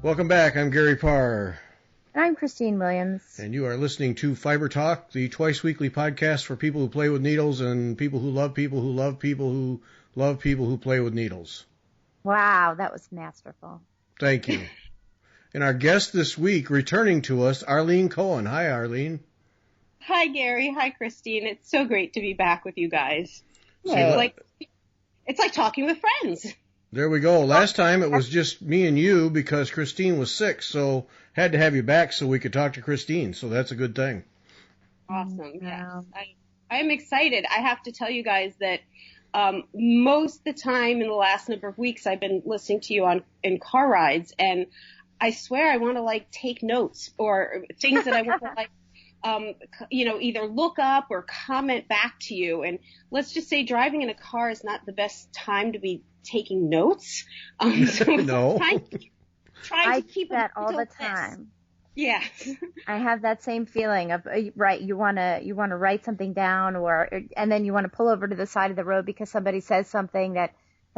Welcome back. I'm Gary Parr. I'm Christine Williams. And you are listening to Fiber Talk, the twice-weekly podcast for people who play with needles and people who love people who love people who love people who play with needles. Wow, that was masterful. Thank you. And our guest this week, returning to us, Arlene Cohen. Hi, Arlene. Hi, Gary. Hi, Christine. It's so great to be back with you guys. Hey. It's like talking with friends. There we go. Last time it was just me and you because Christine was sick, so had to have you back so we could talk to Christine. So that's a good thing. Awesome. Wow. Yes. I'm excited. I have to tell you guys that most of the time in the last number of weeks I've been listening to you in car rides, and I swear I want to take notes or things that I want to either look up or comment back to you. And let's just say driving in a car is not the best time to be taking notes. So No. I keep that all the time. Yes. I have that same feeling of right. You want to write something down, and then you want to pull over to the side of the road because somebody says something that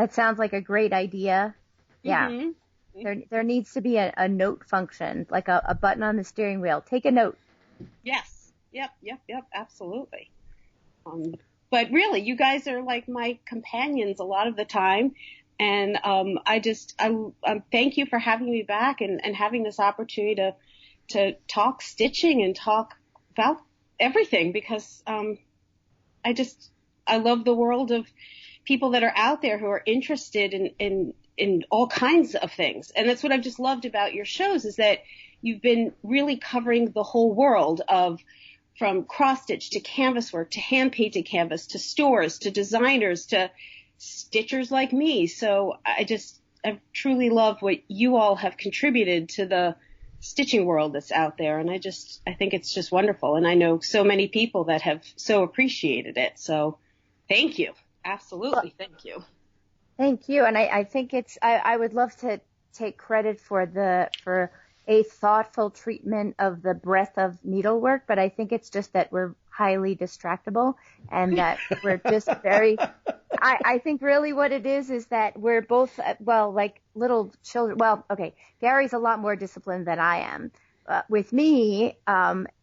sounds like a great idea. Yeah. Mm-hmm. There needs to be a note function, like a button on the steering wheel. Take a note. Yes. Yep. Absolutely. But really, you guys are like my companions a lot of the time. And I thank you for having me back and having this opportunity to talk stitching and talk about everything, because I love the world of people that are out there who are interested in all kinds of things. And that's what I've just loved about your shows, is that you've been really covering the whole world from cross stitch to canvas work to hand painted canvas to stores to designers to stitchers like me. So I truly love what you all have contributed to the stitching world that's out there. And I think it's just wonderful. And I know so many people that have so appreciated it. So thank you. Absolutely. Thank you. Thank you. And I think I would love to take credit for a thoughtful treatment of the breadth of needlework, but I think it's just that we're highly distractible and that we're just very, I think really what it is that we're both, like little children. Well, okay, Gary's a lot more disciplined than I am. With me,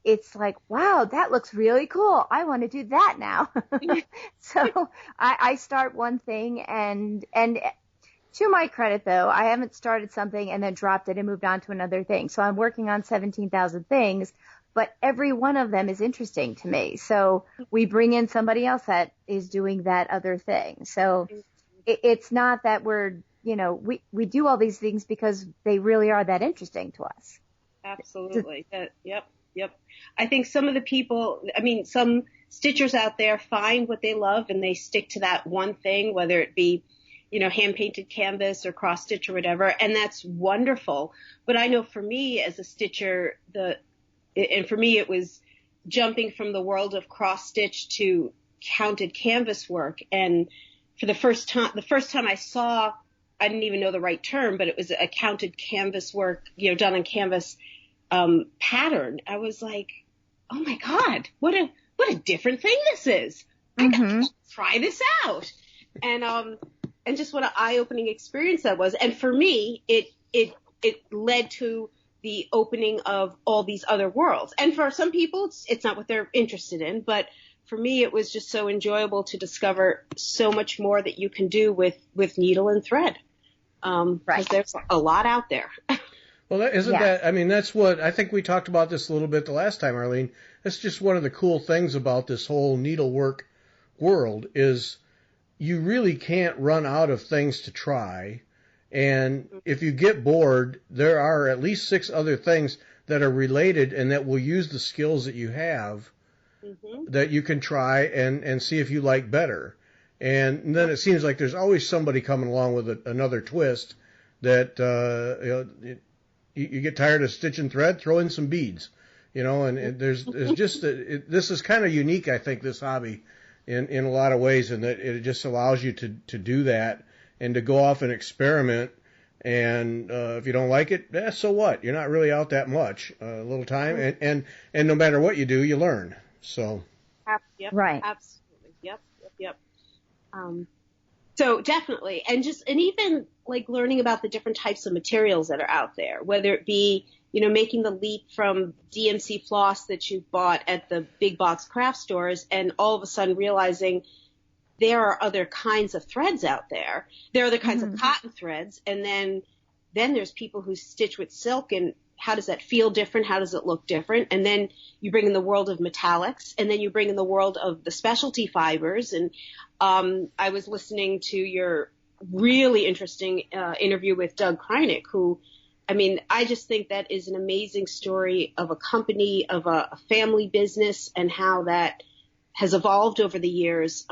it's like, wow, that looks really cool. I want to do that now. So I start one thing and to my credit, though, I haven't started something and then dropped it and moved on to another thing. So I'm working on 17,000 things, but every one of them is interesting to me. So we bring in somebody else that is doing that other thing. So it's not that we do all these things because they really are that interesting to us. Absolutely. Yep. I think some of the people, some stitchers out there find what they love and they stick to that one thing, whether it be hand-painted canvas or cross-stitch or whatever, and that's wonderful. But I know for me as a stitcher, and for me it was jumping from the world of cross-stitch to counted canvas work. And for the first time I saw, I didn't even know the right term, but it was a counted canvas work, done on canvas pattern. I was like, oh my God, what a different thing this is. I gotta try this out. And just what an eye-opening experience that was. And for me, it led to the opening of all these other worlds. And for some people, it's not what they're interested in. But for me, it was just so enjoyable to discover so much more that you can do with needle and thread. Because there's a lot out there. Well, that's what, I think we talked about this a little bit the last time, Arlene. That's just one of the cool things about this whole needlework world is you really can't run out of things to try. And if you get bored, there are at least 6 other things that are related and that will use the skills that you have that you can try and see if you like better. And then it seems like there's always somebody coming along with another twist that you get tired of stitching thread, throw in some beads, and there's just this is kind of unique, I think, this hobby. In a lot of ways, and that it just allows you to do that and to go off and experiment. And if you don't like it, so what? You're not really out that much. A little time, and no matter what you do, you learn. So. Yep. Right. Absolutely. Yep. So definitely, and even like learning about the different types of materials that are out there, whether it be, you know, making the leap from DMC floss that you bought at the big box craft stores and all of a sudden realizing there are other kinds of threads out there. There are other kinds of cotton threads. And then there's people who stitch with silk, and how does that feel different? How does it look different? And then you bring in the world of metallics, and then you bring in the world of the specialty fibers. And I was listening to your really interesting interview with Doug Kreinick, who, I mean, I just think that is an amazing story of a company, of a family business, and how that has evolved over the years.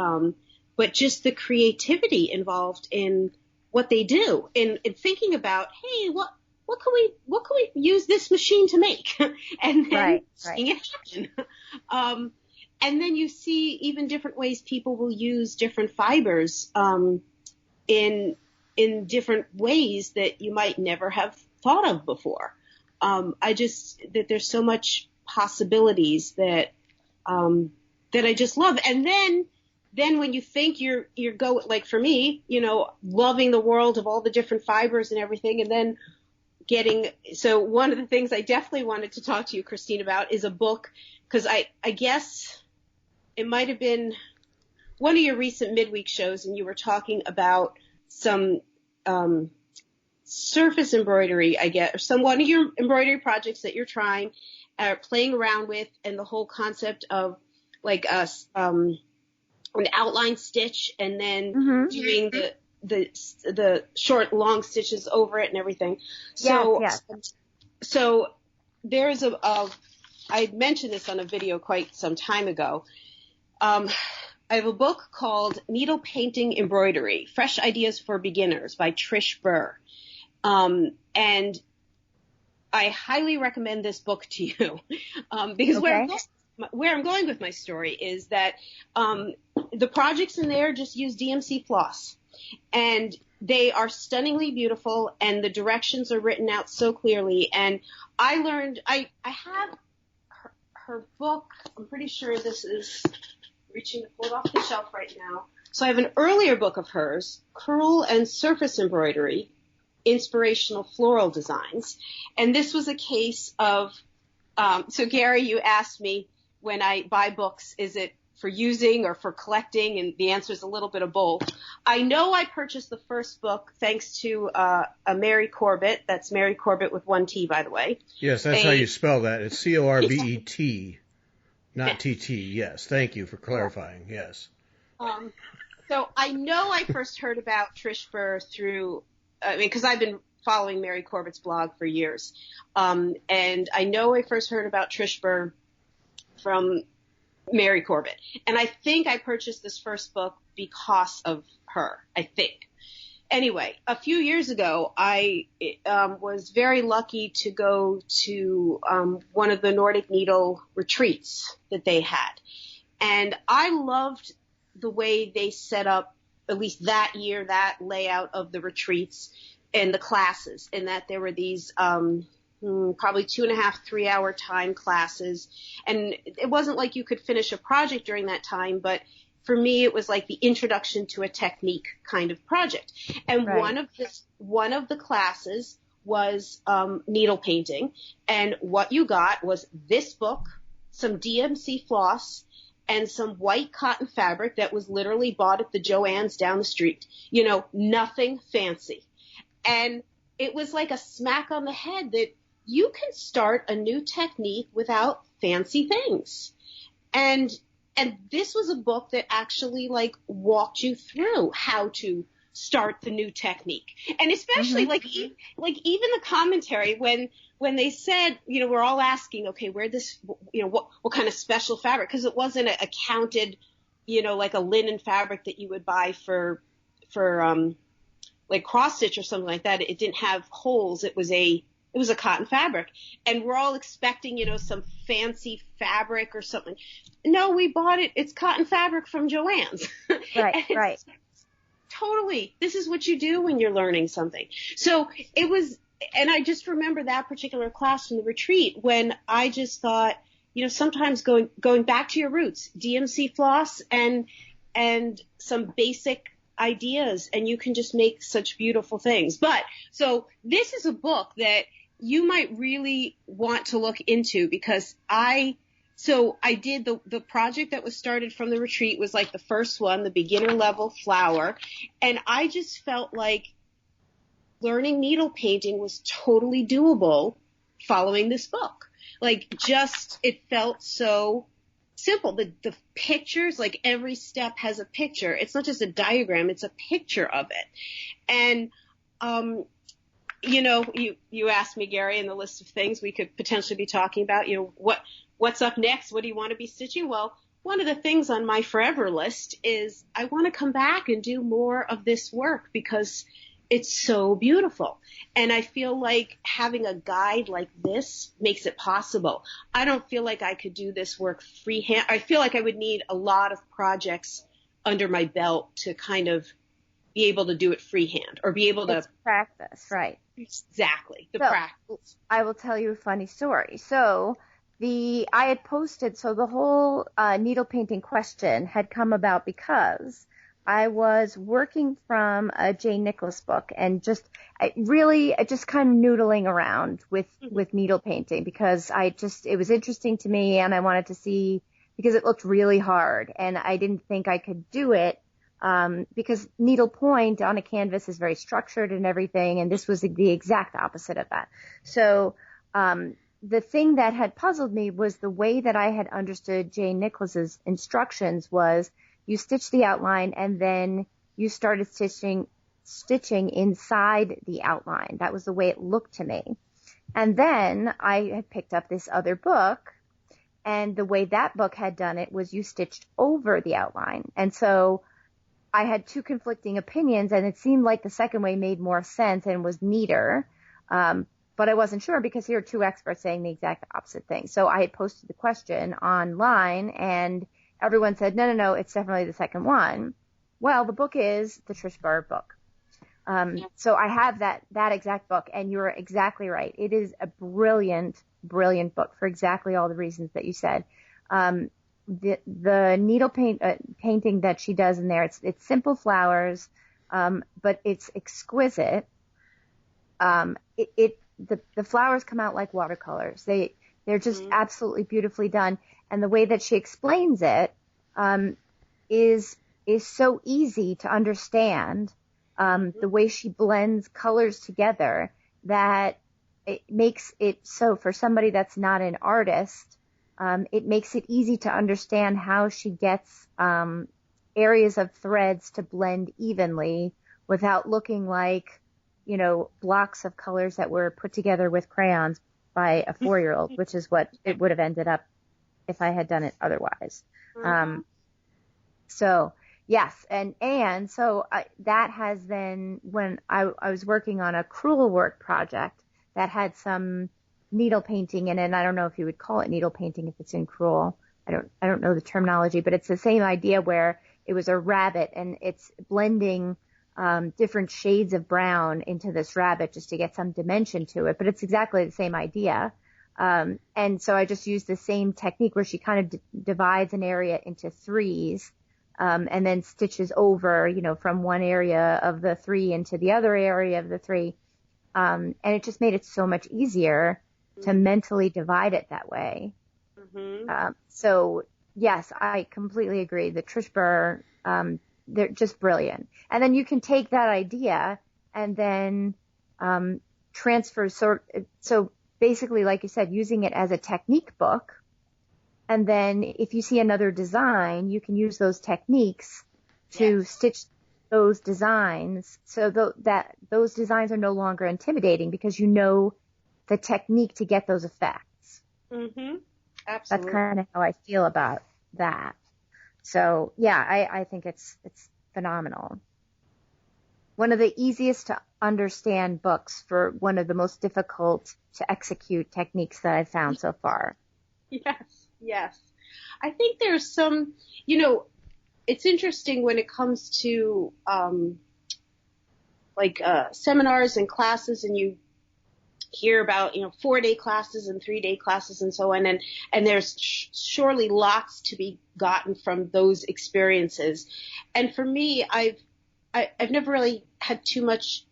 But just the creativity involved in what they do, in thinking about, hey, what can we use this machine to make? And then seeing it happen. And then you see even different ways people will use different fibers in different ways that you might never have thought of before. That there's so much possibilities that I just love. And then when you think you're like for me, you know, loving the world of all the different fibers and everything, and then so one of the things I definitely wanted to talk to you, Christine, about is a book, because I guess it might have been one of your recent midweek shows, and you were talking about some surface embroidery, I guess, or one of your embroidery projects that you're playing around with, and the whole concept of like an outline stitch, and then doing the short, long stitches over it and everything. So, so there's I mentioned this on a video quite some time ago. I have a book called Needle Painting Embroidery, Fresh Ideas for Beginners by Trish Burr. And I highly recommend this book to you, because where I'm going with my story is that, the projects in there just use DMC floss, and they are stunningly beautiful, and the directions are written out so clearly. And I learned, I have her book. I'm pretty sure this is reaching to pull it off the shelf right now. So I have an earlier book of hers, Curl and Surface Embroidery, Inspirational Floral Designs. And this was a case of, so Gary, you asked me when I buy books, is it for using or for collecting? And the answer is a little bit of both. I know I purchased the first book thanks to a Mary Corbett. That's Mary Corbett with one T, by the way. Yes, that's how you spell that. It's Corbet, not TT. Yes, thank you for clarifying. Yes. So I know I first heard about Trish Burr through, because I've been following Mary Corbett's blog for years. And I know I first heard about Trish Burr from Mary Corbett. And I think I purchased this first book because of her, I think. Anyway, a few years ago, I was very lucky to go to one of the Nordic Needle retreats that they had. And I loved the way they set up, at least that year, that layout of the retreats and the classes, and that there were these probably 2.5, 3 hour time classes. And it wasn't like you could finish a project during that time, but for me, it was like the introduction to a technique kind of project. And one of the classes was needle painting. And what you got was this book, some DMC floss, and some white cotton fabric that was literally bought at the Joann's down the street. You know, nothing fancy. And it was like a smack on the head that you can start a new technique without fancy things. And this was a book that actually like walked you through how to start the new technique. And especially even the commentary when they said, you know, we're all asking, okay, where this, you know, what kind of special fabric? Because it wasn't a counted, you know, like a linen fabric that you would buy for like cross stitch or something like that. It didn't have holes. It was a cotton fabric, and we're all expecting, you know, some fancy fabric or something. No, we bought it. It's cotton fabric from Joann's. Right. Totally. This is what you do when you're learning something. So it was, and I just remember that particular class from the retreat when I just thought, you know, sometimes going back to your roots, DMC floss and some basic ideas and you can just make such beautiful things. But so this is a book that you might really want to look into because I did the project that was started from the retreat was like the first one, the beginner level flower. And I just felt like learning needle painting was totally doable following this book. Like just, it felt so simple. The pictures, like every step has a picture. It's not just a diagram, it's a picture of it. And, you asked me, Gary, in the list of things we could potentially be talking about, what's up next? What do you want to be stitching? Well, one of the things on my forever list is I want to come back and do more of this work because it's so beautiful. And I feel like having a guide like this makes it possible. I don't feel like I could do this work freehand. I feel like I would need a lot of projects under my belt to kind of be able to do it freehand or be able to practice, right? Exactly. Practice. I will tell you a funny story. So I had posted, so the whole needle painting question had come about because I was working from a Jane Nicholas book and just kind of noodling around with needle painting because it was interesting to me and I wanted to see because it looked really hard and I didn't think I could do it. Because needle point on a canvas is very structured and everything, and this was the exact opposite of that. So, the thing that had puzzled me was the way that I had understood Jane Nicholas's instructions was you stitch the outline and then you started stitching inside the outline. That was the way it looked to me. And then I had picked up this other book, and the way that book had done it was you stitched over the outline. And so I had two conflicting opinions, and it seemed like the second way made more sense and was neater. But I wasn't sure because here are two experts saying the exact opposite thing. So I had posted the question online, and everyone said, no, it's definitely the second one. Well, the book is the Trish Burr book. So I have that exact book, and you're exactly right. It is a brilliant, brilliant book for exactly all the reasons that you said. The needle painting that she does in there, it's simple flowers, but it's exquisite. The flowers come out like watercolors. They're just absolutely beautifully done. And the way that she explains it, is so easy to understand. The way she blends colors together that it makes it so for somebody that's not an artist, it makes it easy to understand how she gets areas of threads to blend evenly without looking like, blocks of colors that were put together with crayons by a 4-year-old, which is what it would have ended up if I had done it otherwise. So yes, and so that has been when I was working on a crewel work project that had some needle painting in it. And I don't know if you would call it needle painting if it's in crewel. I don't know the terminology, but it's the same idea where it was a rabbit and it's blending different shades of brown into this rabbit just to get some dimension to it. But it's exactly the same idea. And so I just used the same technique where she kind of divides an area into threes, and then stitches over, from one area of the 3 into the other area of the 3. And it just made it so much easier to mentally divide it that way. So yes, I completely agree that Trish Burr, they're just brilliant. And then you can take that idea and then, transfer so basically, like you said, using it as a technique book. And then if you see another design, you can use those techniques to stitch those designs so that those designs are no longer intimidating because you know the technique to get those effects. Absolutely. That's kind of how I feel about that. So yeah, I think it's phenomenal. One of the easiest to understand books for one of the most difficult to execute techniques that I've found so far. Yes. I think there's some, it's interesting when it comes to, seminars and classes, and you hear about, 4-day classes and 3-day classes and so on. And there's surely lots to be gotten from those experiences. And for me, I've I've never really had too much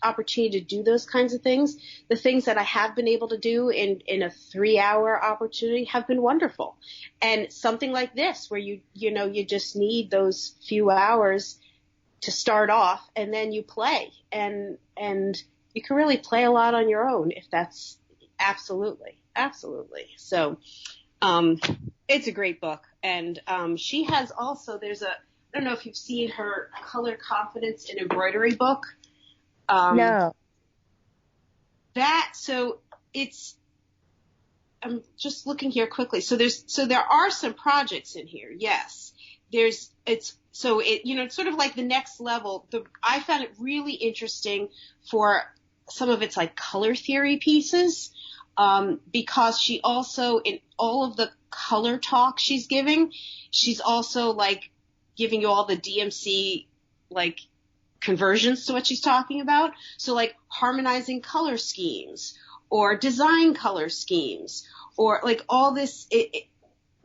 opportunity to do those kinds of things. The things that I have been able to do in a 3-hour opportunity have been wonderful. And something like this, where you just need those few hours to start off, and then you play, and you can really play a lot on your own if that's absolutely. So, it's a great book. And, she has also, I don't know if you've seen her Color Confidence in Embroidery book. No. I'm just looking here quickly. So there are some projects in here. Yes. It's sort of like the next level. I found it really interesting for some of its like color theory pieces, because she also, in all of the color talk she's giving, she's also like giving you all the DMC like conversions to what she's talking about. So like harmonizing color schemes or design color schemes or like all this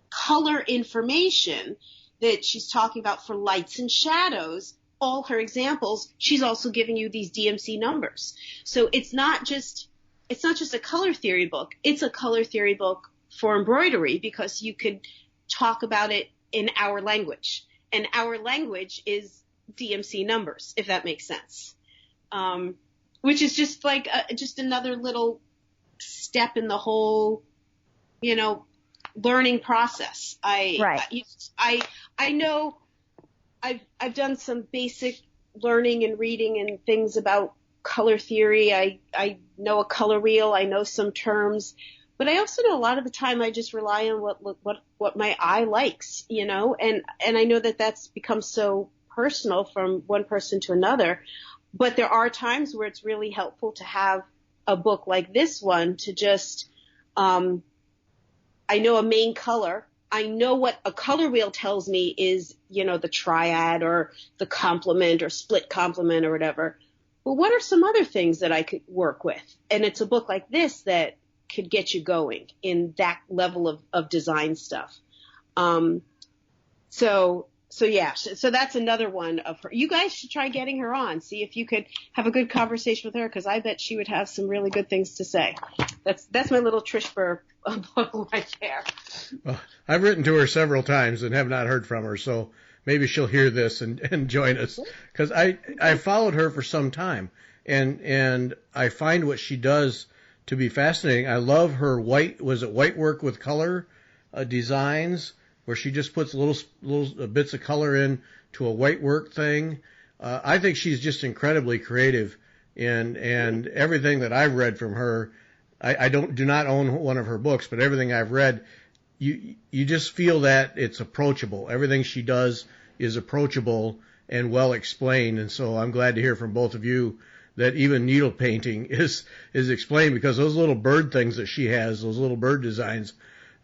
color information that she's talking about for lights and shadows. All her examples, she's also giving you these DMC numbers. So it's not just a color theory book. It's a color theory book for embroidery, because you could talk about it in our language, and our language is DMC numbers, if that makes sense. Which is just like just another little step in the whole, learning process. I know I've done some basic learning and reading and things about color theory. I know a color wheel. I know some terms, but I also know a lot of the time I just rely on what my eye likes, and I know that that's become so personal from one person to another, but there are times where it's really helpful to have a book like this one to just, I know a main color. I know what a color wheel tells me is, the triad or the complement or split complement or whatever. But what are some other things that I could work with? And it's a book like this that could get you going in that level of design stuff. So that's another one of her. You guys should try getting her on. See if you could have a good conversation with her, because I bet she would have some really good things to say. That's my little Trish Burr book right there. Well, I've written to her several times and have not heard from her, so maybe she'll hear this and join us, because I followed her for some time, and I find what she does to be fascinating. I love her white work with color designs, where she just puts little bits of color in to a white work thing. I think she's just incredibly creative, and everything that I've read from her, I do not own one of her books, but everything I've read, you just feel that it's approachable. Everything she does is approachable and well explained, and so I'm glad to hear from both of you that even needle painting is explained, because those little bird things that she has, those little bird designs,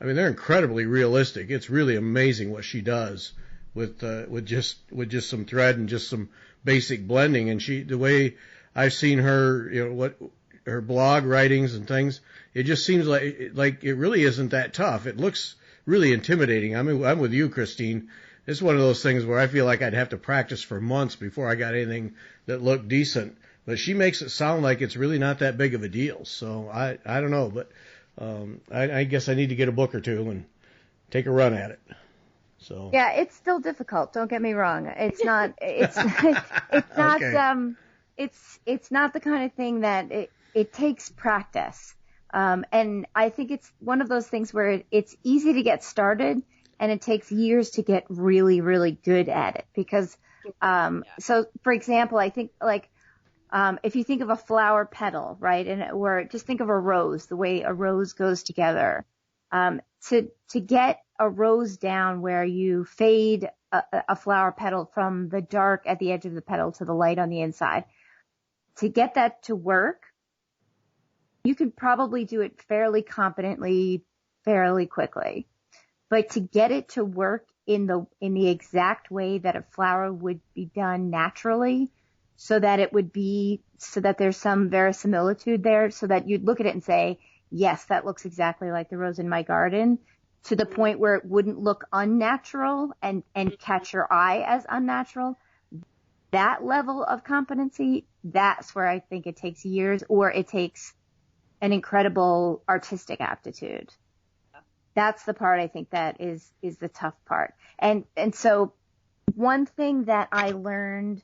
I mean, they're incredibly realistic. It's really amazing what she does with just some thread and just some basic blending. And the way I've seen her, what her blog writings and things, it just seems like it really isn't that tough. It looks really intimidating. I mean, I'm with you, Christine. It's one of those things where I feel like I'd have to practice for months before I got anything that looked decent. But she makes it sound like it's really not that big of a deal. So I don't know, but I guess I need to get a book or two and take a run at it. So yeah, it's still difficult. Don't get me wrong. It's not. It's not. Okay. It's not the kind of thing that it takes practice. And I think it's one of those things where it's easy to get started, and it takes years to get really, really good at it. Because so for example, I think if you think of a flower petal, right, or just think of a rose, the way a rose goes together, to get a rose down where you fade a flower petal from the dark at the edge of the petal to the light on the inside, to get that to work, you could probably do it fairly competently, fairly quickly. But to get it to work in the exact way that a flower would be done naturally, so that there's some verisimilitude there, so that you'd look at it and say, yes, that looks exactly like the rose in my garden, to the point where it wouldn't look unnatural and catch your eye as unnatural. that level of competency, that's where I think it takes years, or it takes an incredible artistic aptitude. That's the part I think that is the tough part. And so one thing that I learned,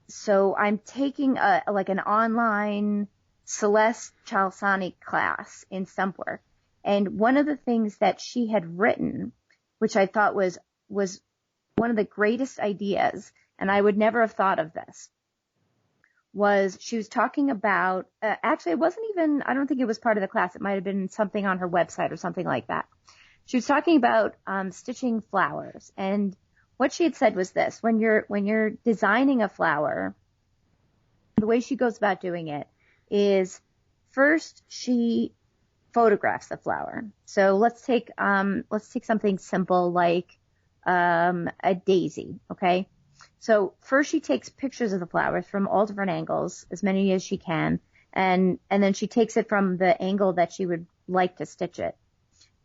so I'm taking an online Celeste Chalsani class in stump work. And one of the things that she had written, which I thought was one of the greatest ideas, and I would never have thought of this, was she was talking about, actually it wasn't even, I don't think it was part of the class. It might have been something on her website or something like that. She was talking about stitching flowers. And what she had said was this: when you're designing a flower, the way she goes about doing it is first she photographs the flower. So let's take something simple like a daisy, okay? So first she takes pictures of the flowers from all different angles, as many as she can, and then she takes it from the angle that she would like to stitch it.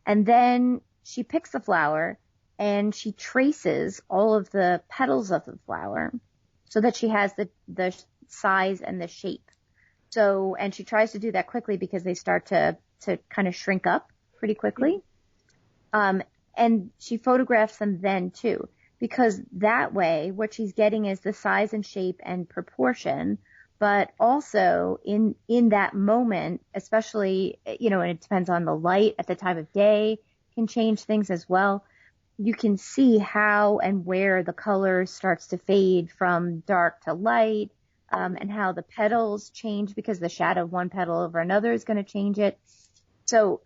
And then she picks the flower and she traces all of the petals of the flower so that she has the size and the shape. So, and she tries to do that quickly because they start to kind of shrink up pretty quickly. And she photographs them then too, because that way what she's getting is the size and shape and proportion, but also in that moment, especially, and it depends on the light at the time of day, can change things as well. You can see how and where the color starts to fade from dark to light, and how the petals change because the shadow of one petal over another is going to change it. So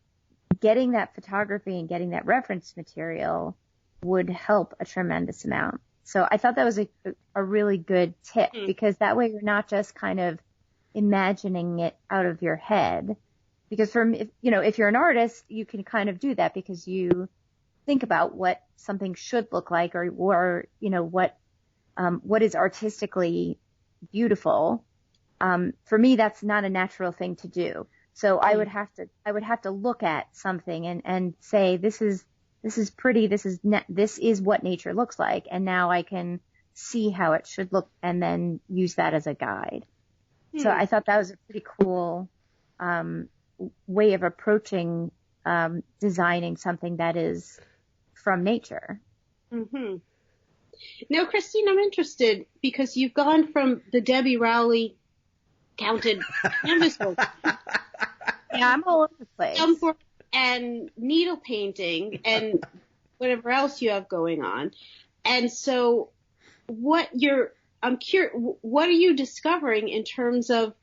getting that photography and getting that reference material would help a tremendous amount. So I thought that was a really good tip, because that way you're not just kind of imagining it out of your head. Because if you're an artist, you can kind of do that because you think about what something should look like, or what is artistically beautiful. For me, that's not a natural thing to do. So I would have to look at something and say, this is pretty. This is what nature looks like. And now I can see how it should look and then use that as a guide. So I thought that was a pretty cool, way of approaching, designing something that is from nature. Mm-hmm. Now, Christine, I'm interested because you've gone from the Debbie Rowley counted canvas work. Yeah, I'm all over the place. Stump work and needle painting and whatever else you have going on. And so I'm curious, what are you discovering in terms of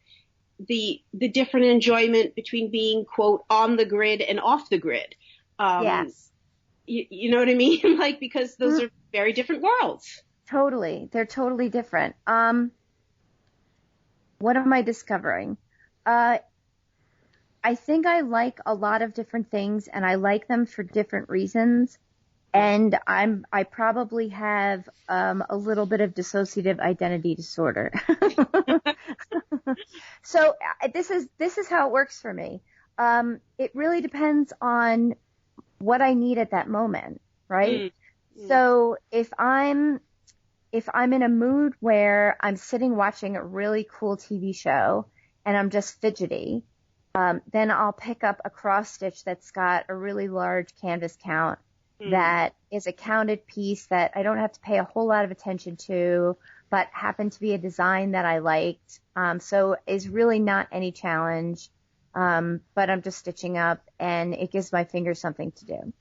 the different enjoyment between being, quote, on the grid and off the grid? Yes. You know what I mean? Like, because those are very different worlds. Totally. They're totally different. What am I discovering? I think I like a lot of different things, and I like them for different reasons. And I probably have a little bit of dissociative identity disorder. So this is how it works for me. It really depends on what I need at that moment, right? So if I'm in a mood where I'm sitting watching a really cool TV show and I'm just fidgety, then I'll pick up a cross stitch that's got a really large canvas count that is a counted piece that I don't have to pay a whole lot of attention to, but happened to be a design that I liked. So is really not any challenge. But I'm just stitching up and it gives my fingers something to do.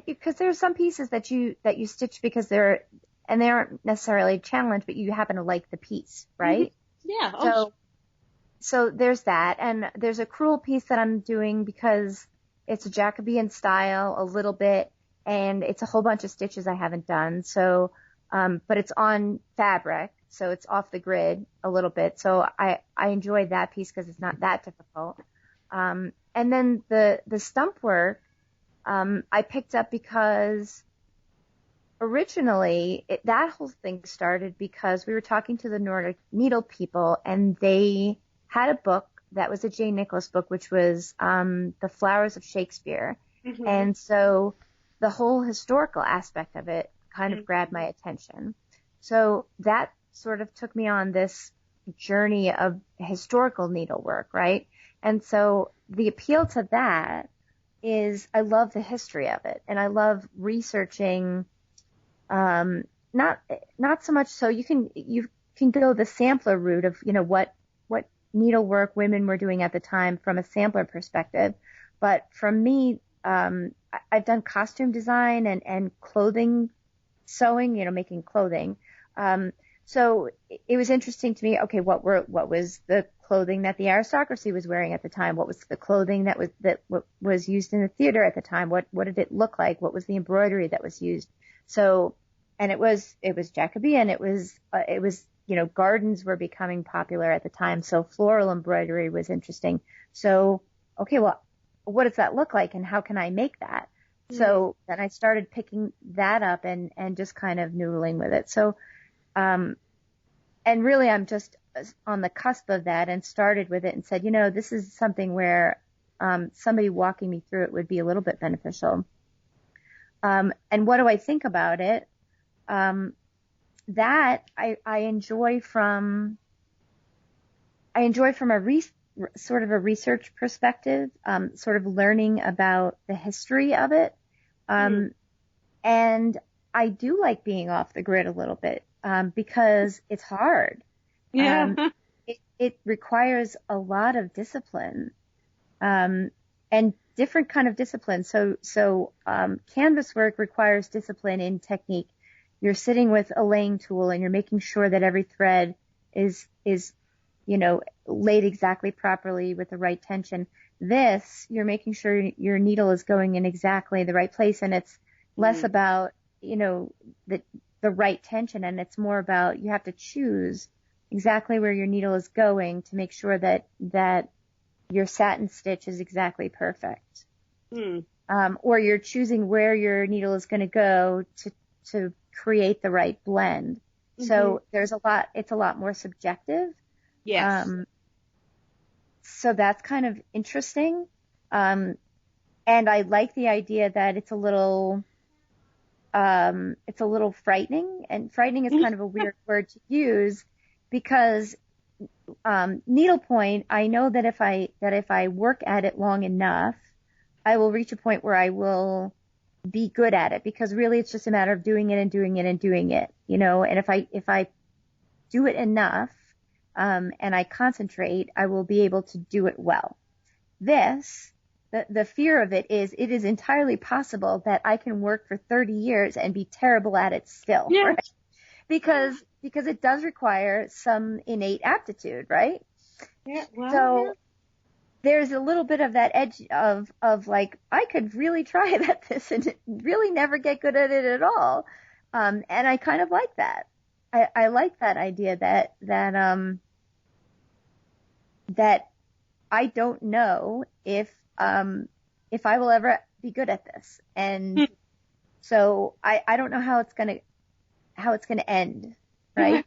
Because there are some pieces that you stitch because they aren't necessarily a challenge, but you happen to like the piece, right? Yeah. So there's that. And there's a crewel piece that I'm doing because it's a Jacobean style a little bit, and it's a whole bunch of stitches I haven't done. So, but it's on fabric, so it's off the grid a little bit. So I enjoy that piece because it's not that difficult. And then the stump work, I picked up because originally that whole thing started because we were talking to the Nordic Needle people, and they had a book that was a Jane Nicholas book, which was The Flowers of Shakespeare. And so the whole historical aspect of it kind of grabbed my attention. So that sort of took me on this journey of historical needlework, right? And so the appeal to that is I love the history of it, and I love researching. Not so much so you can go the sampler route of what needlework women were doing at the time from a sampler perspective, but from me, I've done costume design and clothing sewing, making clothing. So it was interesting to me. Okay, what was the clothing that the aristocracy was wearing at the time? What was the clothing that was used in the theater at the time? What did it look like? What was the embroidery that was used? So, and it was Jacobean. It was gardens were becoming popular at the time. So floral embroidery was interesting. So, okay, well, what does that look like and how can I make that? So then I started picking that up and just kind of noodling with it. So, and really I'm just on the cusp of that and started with it and said, this is something where, somebody walking me through it would be a little bit beneficial. And what do I think about it? That I enjoy from a sort of a research perspective, sort of learning about the history of it. And I do like being off the grid a little bit, because it's hard. Yeah. It requires a lot of discipline, and different kind of discipline. So canvas work requires discipline in technique. You're sitting with a laying tool and you're making sure that every thread is laid exactly properly with the right tension. This, you're making sure your needle is going in exactly the right place, and it's less about, the right tension, and it's more about you have to choose exactly where your needle is going to make sure that your satin stitch is exactly perfect. Or you're choosing where your needle is going to go to create the right blend. So it's a lot more subjective. Yes. So that's kind of interesting. And I like the idea that it's a little frightening, and frightening is kind of a weird word to use because, needlepoint, I know that if I work at it long enough, I will reach a point where I will be good at it, because really it's just a matter of doing it and doing it and doing it, and if I do it enough, and I concentrate, I will be able to do it well. The fear of it is entirely possible that I can work for 30 years and be terrible at it still, right? Because it does require some innate aptitude, right? Yeah. Well, so there's a little bit of that edge of like, I could really try it at this and really never get good at it at all. And I kind of like that. I like that idea that I don't know if I will ever be good at this. And so I don't know how it's going to end. Right.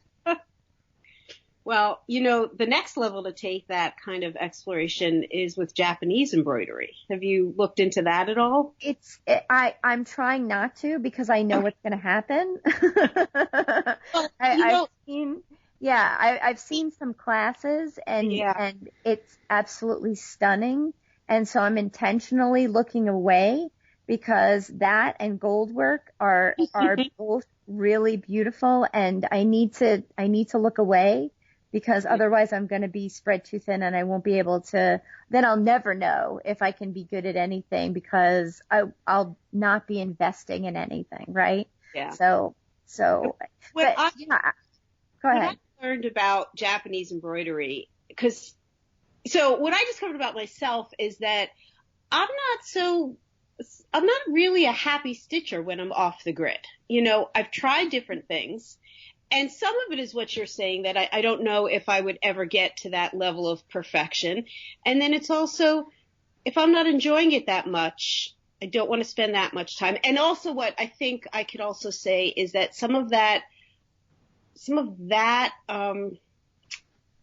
Well, the next level to take that kind of exploration is with Japanese embroidery. Have you looked into that at all? I'm trying not to, because I know what's going to happen. I've seen some classes and it's absolutely stunning. And so I'm intentionally looking away, because that and gold work are both really beautiful, and I need to look away, because otherwise I'm going to be spread too thin and I won't be able to, then I'll never know if I can be good at anything, because I'll not be investing in anything. Right. Yeah. So, go ahead. What I learned about Japanese embroidery, so what I discovered about myself is that I'm not really a happy stitcher when I'm off the grid. I've tried different things, and some of it is what you're saying, that I don't know if I would ever get to that level of perfection. And then it's also, if I'm not enjoying it that much, I don't want to spend that much time. And also what I think I could also say is that some of that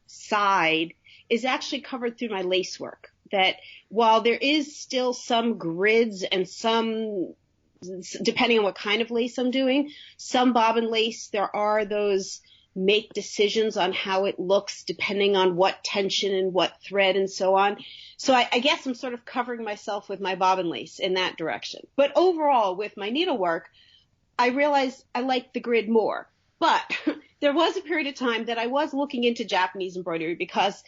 side is actually covered through my lace work. That while there is still some grids and some depending on what kind of lace I'm doing. Some bobbin lace, there are those make decisions on how it looks depending on what tension and what thread and so on. So I guess I'm sort of covering myself with my bobbin lace in that direction. But overall, with my needlework, I realized I liked the grid more. But there was a period of time that I was looking into Japanese embroidery because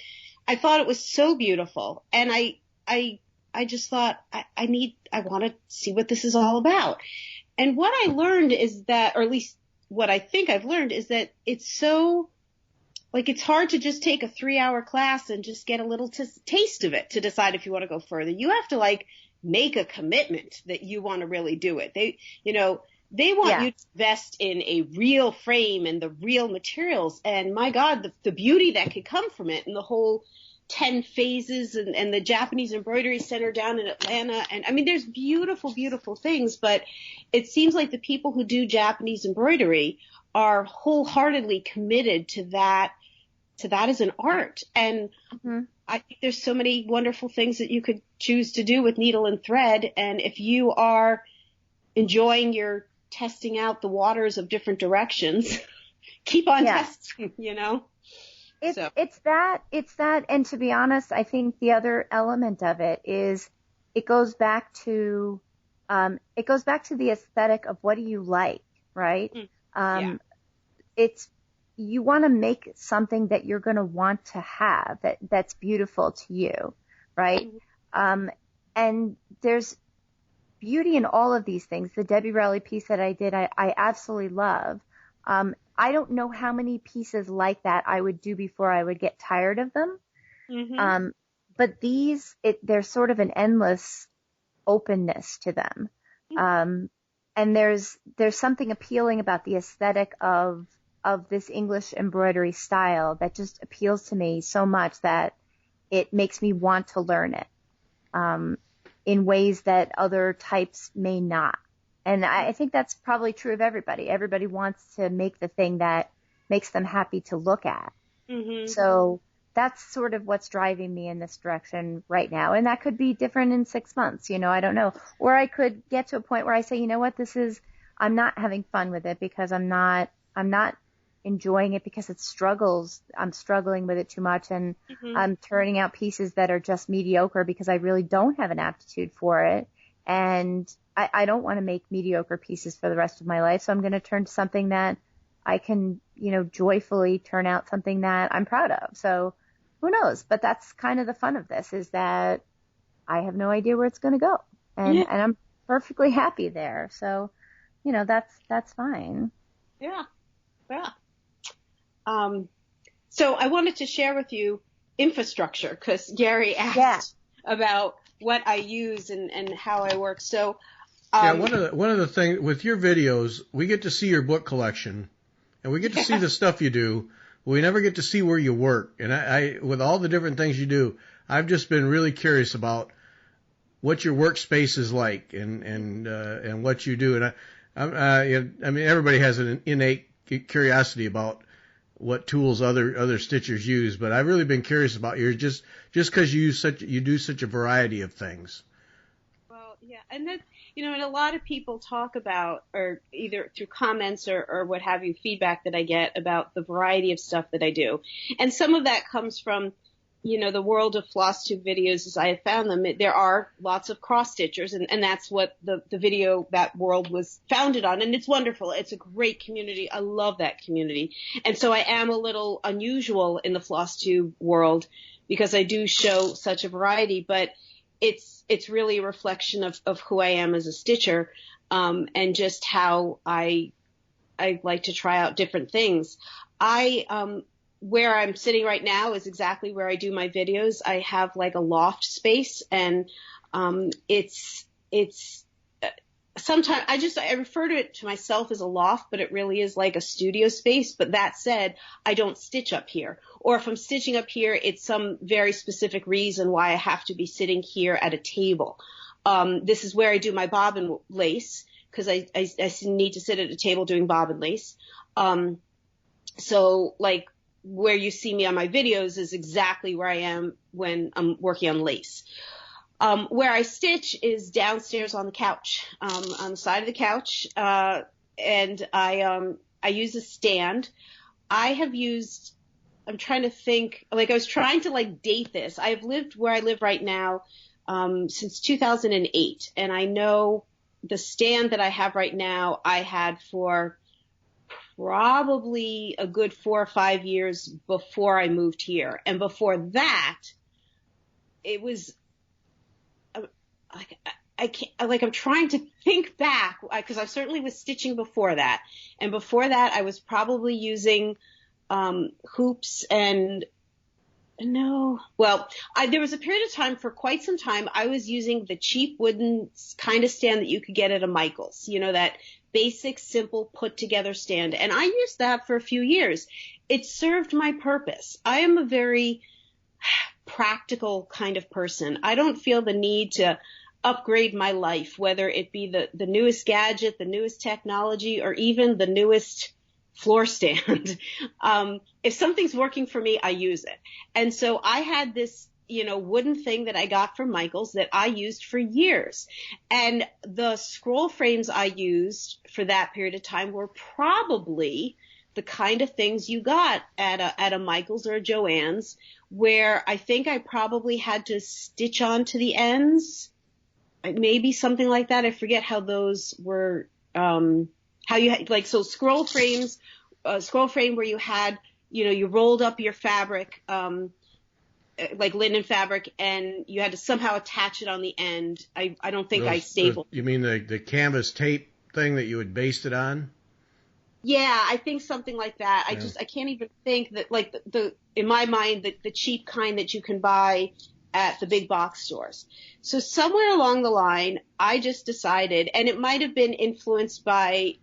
I thought it was so beautiful. And I just thought I want to see what this is all about. And what I learned is that, or at least what I think I've learned, is that it's so, like, it's hard to just take a 3-hour class and just get a little taste of it to decide if you want to go further. You have to, like, make a commitment that you want to really do it. They want you to invest in a real frame and the real materials. And my God, the beauty that could come from it, and the whole 10 phases and the Japanese Embroidery Center down in Atlanta. And I mean, there's beautiful, beautiful things, but it seems like the people who do Japanese embroidery are wholeheartedly committed to that as an art. And I think there's so many wonderful things that you could choose to do with needle and thread. And if you are enjoying your testing out the waters of different directions, keep on testing, It's that, and to be honest, I think the other element of it is it goes back to the aesthetic of what do you like, right? You want to make something that you're going to want to have that's beautiful to you, right? And there's beauty in all of these things. The Debbie Rowley piece that I did, I absolutely love. I don't know how many pieces like that I would do before I would get tired of them. But there's sort of an endless openness to them. And there's something appealing about the aesthetic of this English embroidery style that just appeals to me so much that it makes me want to learn it, in ways that other types may not. And I think that's probably true of everybody. Everybody wants to make the thing that makes them happy to look at. So that's sort of what's driving me in this direction right now. And that could be different in 6 months, I don't know. Or I could get to a point where I say, you know what, I'm not having fun with it because I'm not enjoying it because I'm struggling with it too much, and I'm turning out pieces that are just mediocre because I really don't have an aptitude for it. And I don't want to make mediocre pieces for the rest of my life. So I'm going to turn to something that I can, joyfully turn out something that I'm proud of. So who knows? But that's kind of the fun of this, is that I have no idea where it's going to go. And I'm perfectly happy there. So, that's fine. Yeah. Yeah. So I wanted to share with you infrastructure, because Gary asked about what I use and how I work. So, one of the things with your videos, we get to see your book collection, and we get to see the stuff you do. We never get to see where you work. And I with all the different things you do, I've just been really curious about what your workspace is like and what you do. And I mean, everybody has an innate curiosity about what tools other stitchers use, but I've really been curious about yours just because you do such a variety of things. Well, yeah, and that, and a lot of people talk about, or either through comments or what have you, feedback that I get about the variety of stuff that I do, and some of that comes from, the world of floss tube videos as I have found them. There are lots of cross stitchers, and that's what the video, that world was founded on. And it's wonderful. It's a great community. I love that community. And so I am a little unusual in the floss tube world because I do show such a variety, but it's really a reflection of who I am as a stitcher, and just how I like to try out different things. Where I'm sitting right now is exactly where I do my videos. I have like a loft space, and it's sometimes I refer to it to myself as a loft, but it really is like a studio space. But that said, I don't stitch up here, or if I'm stitching up here, it's some very specific reason why I have to be sitting here at a table. This is where I do my bobbin lace, because I need to sit at a table doing bobbin lace. So like, where you see me on my videos is exactly where I am when I'm working on lace. Where I stitch is downstairs on the couch, on the side of the couch, and I use a stand. I'm trying to think, like I was trying to like date this. I've lived where I live right now since 2008, and I know the stand that I have right now I had for probably a good 4 or 5 years before I moved here. And before that, it was I'm trying to think back, because I certainly was stitching before that. And before that, I was probably using hoops and there was a period of time, for quite some time, I was using the cheap wooden kind of stand that you could get at a Michael's, that basic, simple, put together stand. And I used that for a few years. It served my purpose. I am a very practical kind of person. I don't feel the need to upgrade my life, whether it be the newest gadget, the newest technology, or even the newest floor stand. If something's working for me, I use it. And so I had this, wooden thing that I got from Michael's that I used for years. And the scroll frames I used for that period of time were probably the kind of things you got at a Michael's or a Joann's, where I think I probably had to stitch onto the ends, maybe something like that. I forget how those were, how you had, like, so scroll frame where you had, you rolled up your fabric, like linen fabric, and you had to somehow attach it on the end. I don't think I stapled. You mean the canvas tape thing that you would baste it on? Yeah, I think something like that. Yeah. I can't even think that, like, in my mind, the cheap kind that you can buy at the big box stores. So somewhere along the line, I just decided, and it might have been influenced by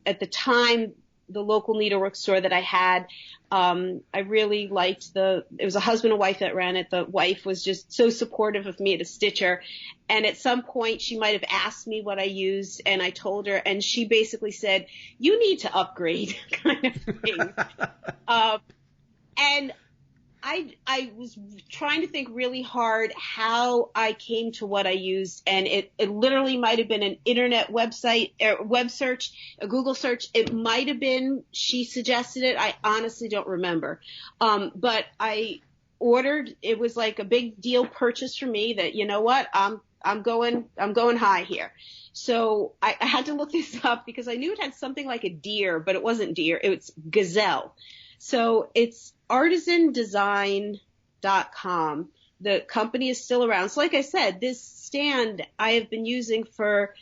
at the time, the local needlework store that I had. I really liked it was a husband and wife that ran it. The wife was just so supportive of me as a stitcher. And at some point she might have asked me what I used, and I told her, and she basically said, "You need to upgrade," kind of thing. And I was trying to think really hard how I came to what I used, and it literally might have been an internet website, web search, a Google search. It might have been she suggested it. I honestly don't remember. But I ordered. It was like a big deal purchase for me. That, you know what, I'm going high here. So I had to look this up because I knew it had something like a deer, but it wasn't deer. It's gazelle. So it's artisandesign.com. The company is still around. So like I said, this stand I have been using for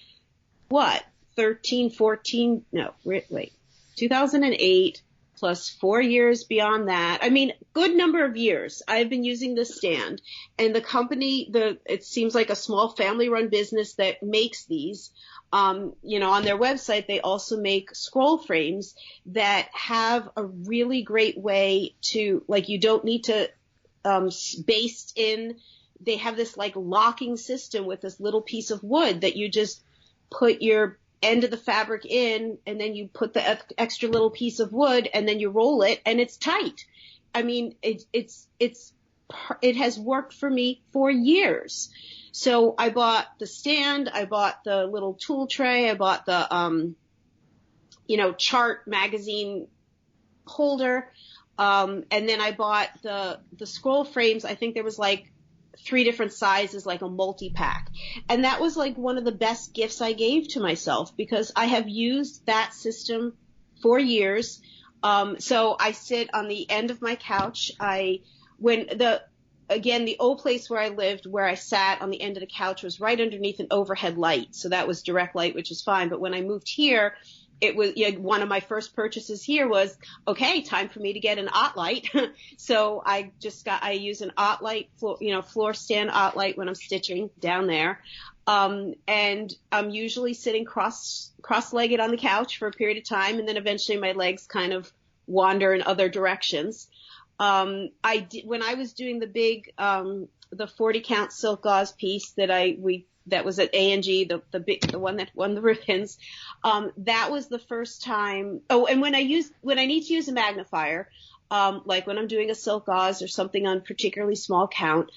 2008 plus 4 years beyond that. I mean, good number of years I've been using this stand. And the company, it seems like a small family run business that makes these. On their website, they also make scroll frames that have a really great way to, like, you don't need to baste in. They have this like locking system with this little piece of wood that you just put your end of the fabric in, and then you put the extra little piece of wood, and then you roll it, and it's tight. I mean, it has worked for me for years. So I bought the stand, I bought the little tool tray, I bought the, chart magazine holder, and then I bought the scroll frames. I think there was like 3 different sizes, like a multi-pack. And that was like one of the best gifts I gave to myself, because I have used that system for years. So I sit on the end of my couch. The old place where I lived, where I sat on the end of the couch, was right underneath an overhead light. So that was direct light, which is fine. But when I moved here, it was, one of my first purchases here was, okay, time for me to get an OttLight. So I use an OttLight, floor stand OttLight when I'm stitching down there. And I'm usually sitting cross-legged on the couch for a period of time. And then eventually my legs kind of wander in other directions. When I was doing the big, the 40 count silk gauze piece that was at A&G, the one that won the ribbons, that was the first time. Oh, and when I need to use a magnifier, like when I'm doing a silk gauze or something on particularly small count,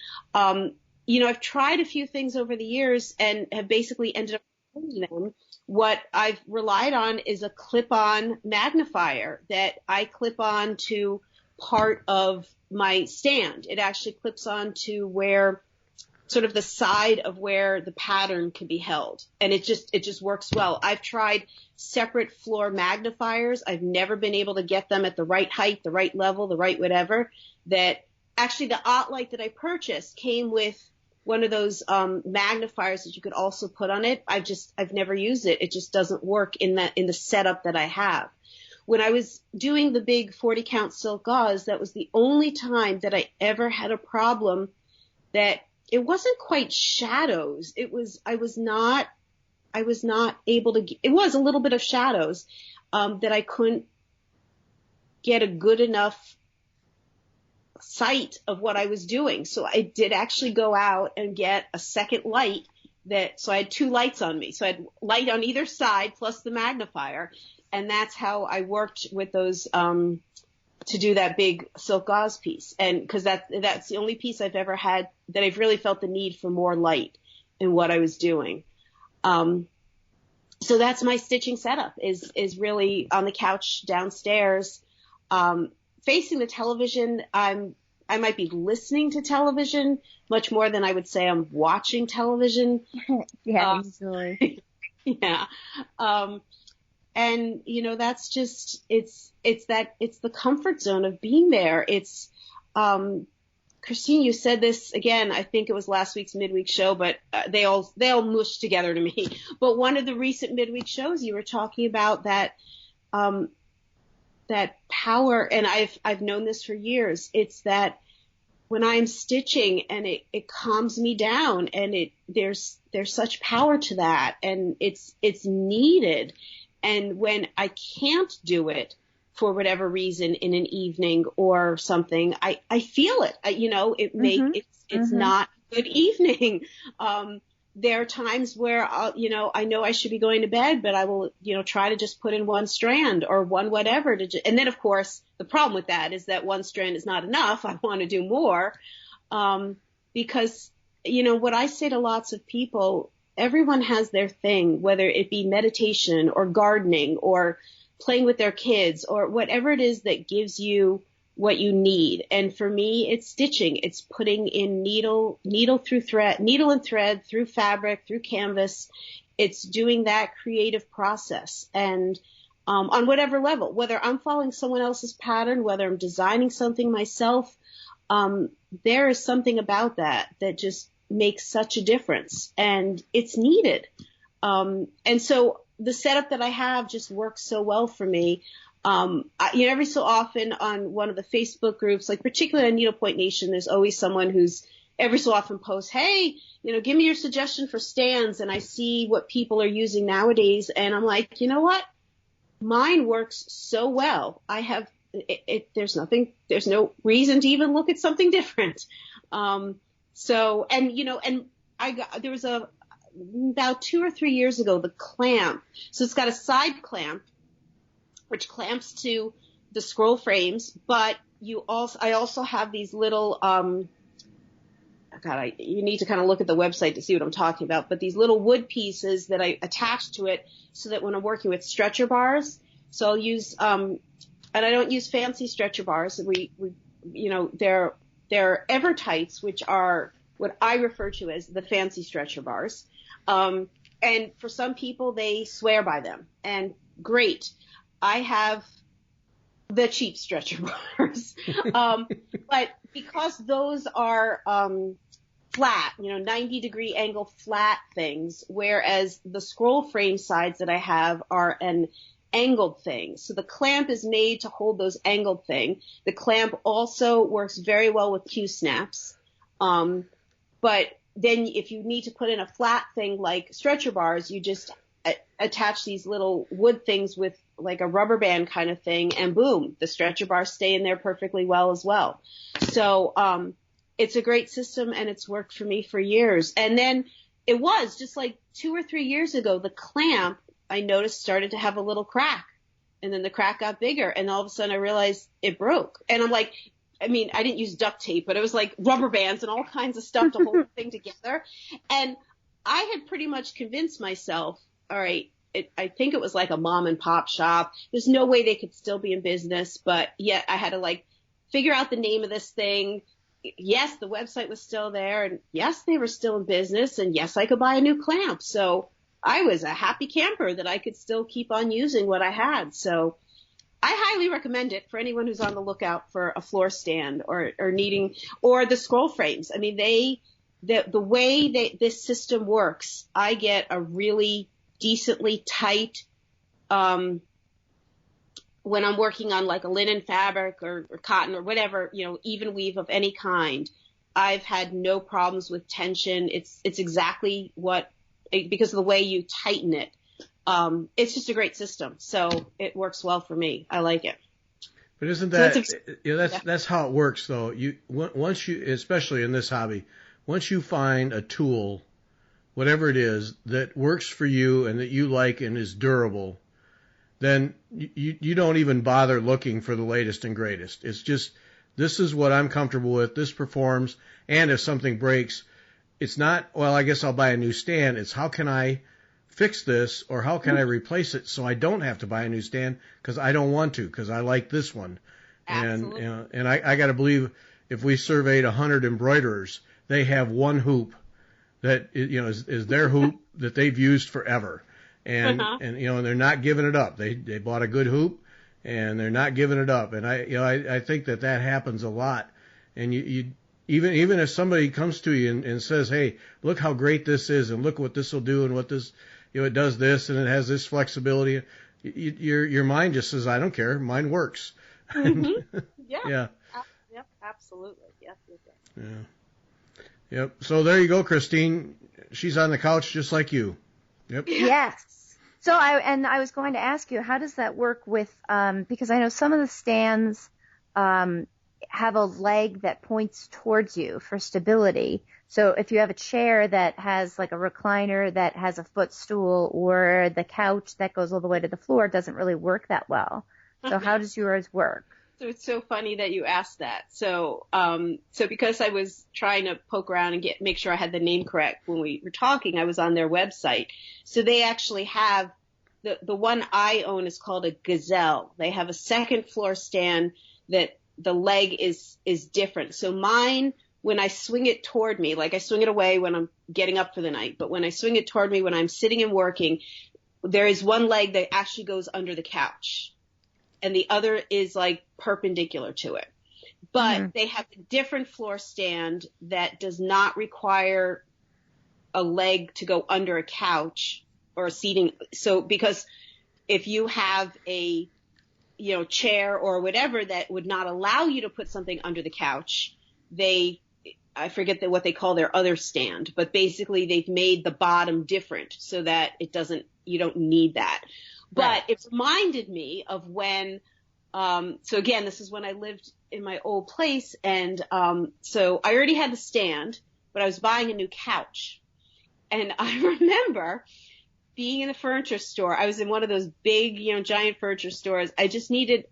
I've tried a few things over the years and have basically ended up using them. What I've relied on is a clip-on magnifier that I clip on to part of my stand. It actually clips on to where sort of the side of where the pattern can be held. And it just works well. I've tried separate floor magnifiers. I've never been able to get them at the right height, the right level, the right whatever. That actually the OttLite that I purchased came with one of those magnifiers that you could also put on it. I've never used it. It just doesn't work in the setup that I have. When I was doing the big 40 count silk gauze, that was the only time that I ever had a problem that it wasn't quite shadows. I was not able to, it was a little bit of shadows, that I couldn't get a good enough sight of what I was doing. So I did actually go out and get a second light so I had two lights on me. So I had light on either side plus the magnifier. And that's how I worked with those, to do that big silk gauze piece. And cause that's the only piece I've ever had that I've really felt the need for more light in what I was doing. So that's my stitching setup is really on the couch downstairs, facing the television. I might be listening to television much more than I would say I'm watching television. Yeah, easily. Yeah. And that's just, it's the comfort zone of being there. It's, Christine, you said this again, I think it was last week's midweek show, but they all mushed together to me. But one of the recent midweek shows you were talking about that power, and I've known this for years. It's that when I'm stitching and it calms me down, and there's such power to that, and it's needed. And when I can't do it for whatever reason in an evening or something, I feel it. It's not a good evening. There are times where I know I should be going to bed, but I will, try to just put in one strand or one whatever and then of course the problem with that is that one strand is not enough. I want to do more. Because, what I say to lots of people, everyone has their thing, whether it be meditation or gardening or playing with their kids or whatever it is that gives you what you need. And for me, it's stitching. It's putting in needle and thread through fabric, through canvas. It's doing that creative process. And on whatever level, whether I'm following someone else's pattern, whether I'm designing something myself, there is something about that just makes such a difference, and it's needed. And so the setup that I have just works so well for me. Every so often on one of the Facebook groups, like particularly on Needlepoint Nation, there's always someone who's every so often posts, hey, give me your suggestion for stands. And I see what people are using nowadays. And I'm like, you know what? Mine works so well. I have there's no reason to even look at something different. There was about 2 or 3 years ago, the clamp. So it's got a side clamp, which clamps to the scroll frames, but I also have these little, you need to kind of look at the website to see what I'm talking about, but these little wood pieces that I attach to it so that when I'm working with stretcher bars, so I'll use, and I don't use fancy stretcher bars. They're Evertights, which are what I refer to as the fancy stretcher bars. And for some people, they swear by them. And great. I have the cheap stretcher bars. But because those are flat, 90-degree angle flat things, whereas the scroll frame sides that I have are an angled thing. So the clamp is made to hold those angled thing. The clamp also works very well with Q-snaps. But then if you need to put in a flat thing like stretcher bars, you just attach these little wood things with like a rubber band kind of thing, and boom, the stretcher bars stay in there perfectly well as well. So it's a great system, and it's worked for me for years. And then it was just like 2 or 3 years ago, the clamp I noticed started to have a little crack, and then the crack got bigger, and all of a sudden I realized it broke. And I'm like, I mean, I didn't use duct tape, but it was like rubber bands and all kinds of stuff to hold the thing together. And I had pretty much convinced myself, all right, I think it was like a mom and pop shop. There's no way they could still be in business, but yet I had to like figure out the name of this thing. Yes, the website was still there, and yes, they were still in business, and yes, I could buy a new clamp. So I was a happy camper that I could still keep on using what I had. So I highly recommend it for anyone who's on the lookout for a floor stand or needing, or the scroll frames. I mean, the way this system works, I get a really decently tight, when I'm working on like a linen fabric or cotton or whatever, even weave of any kind, I've had no problems with tension. It's exactly because of the way you tighten it. It's just a great system. So it works well for me. I like it. But isn't that, that's how it works though. Once you, especially in this hobby, once you find a tool, whatever it is that works for you and that you like and is durable, then you don't even bother looking for the latest and greatest. It's just, this is what I'm comfortable with. This performs. And if something breaks, it's not, well, I guess I'll buy a new stand. It's how can I fix this, or how can I replace it so I don't have to buy a new stand because I don't want to, because I like this one. Absolutely. And I got to believe if we surveyed 100 embroiderers, they have one hoop that is their hoop that they've used forever. And and they're not giving it up. They bought a good hoop and they're not giving it up. And I think that happens a lot. And you even if somebody comes to you and says, hey, look how great this is and look what this will do and what this, it does this and it has this flexibility, your mind just says, I don't care, mine works. Mm-hmm. Yeah. Yeah. Yep. Absolutely. Yep. Yeah. Yep. So there you go, Christine. She's on the couch just like you. Yep. Yes. So I was going to ask you, how does that work with, because I know some of the stands have a leg that points towards you for stability. So if you have a chair that has like a recliner that has a footstool, or the couch that goes all the way to the floor, it doesn't really work that well. So how does yours work? So it's so funny that you asked that. So because I was trying to poke around and make sure I had the name correct when we were talking, I was on their website. So they actually have the one I own is called a Gazelle. They have a second floor stand that the leg is different. So mine, when I swing it toward me, like I swing it away when I'm getting up for the night, but when I swing it toward me when I'm sitting and working, there is one leg that actually goes under the couch, and the other is like perpendicular to it. But they have a different floor stand that does not require a leg to go under a couch or a seating. So because if you have a chair or whatever that would not allow you to put something under the couch, I forget what they call their other stand, but basically they've made the bottom different so that you don't need that. But it reminded me of when, so again, this is when I lived in my old place. And, so I already had the stand, but I was buying a new couch. And I remember being in the furniture store. I was in one of those big, giant furniture stores. I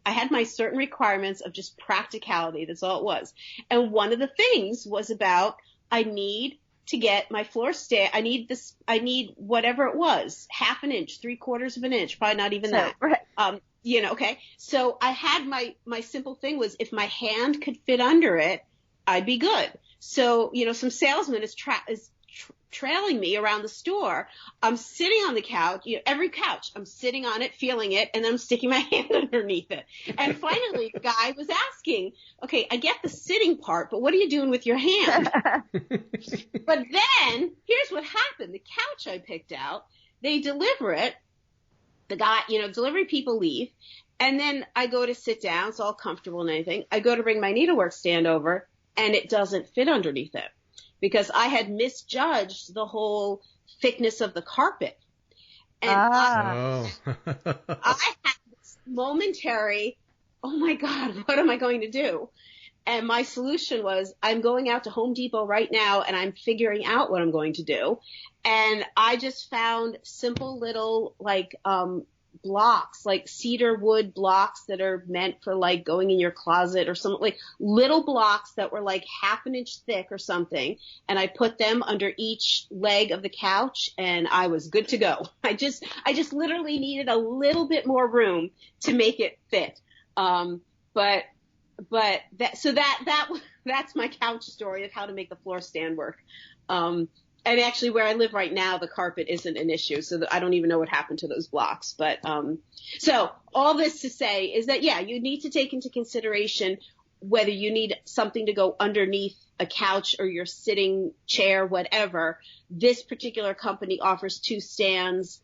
had my certain requirements of just practicality. That's all it was. And one of the things was about, I need to get my floor stand. I need whatever it was, 1/2 an inch, 3/4 of an inch, probably not even that. Right. Okay. So I had my simple thing was, if my hand could fit under it, I'd be good. So, some salesman is trailing me around the store. I'm sitting on the couch, every couch, I'm sitting on it, feeling it, and then I'm sticking my hand underneath it. And finally, the guy was asking, okay, I get the sitting part, but what are you doing with your hand? But then, here's what happened. The couch I picked out, they deliver it. The guy, delivery people leave. And then I go to sit down. It's all comfortable and anything. I go to bring my needlework stand over, and it doesn't fit underneath it, because I had misjudged the whole thickness of the carpet. And I had this momentary, oh my God, what am I going to do? And my solution was, I'm going out to Home Depot right now and I'm figuring out what I'm going to do. And I just found simple little blocks, like cedar wood blocks that are meant for like going in your closet or something, like little blocks that were like half an inch thick or something. And I put them under each leg of the couch and I was good to go. I just literally needed a little bit more room to make it fit. But that's my couch story of how to make the floor stand work. And actually where I live right now, the carpet isn't an issue. So I don't even know what happened to those blocks. But, so all this to say is that, yeah, you need to take into consideration whether you need something to go underneath a couch or your sitting chair, whatever. This particular company offers 2 stands,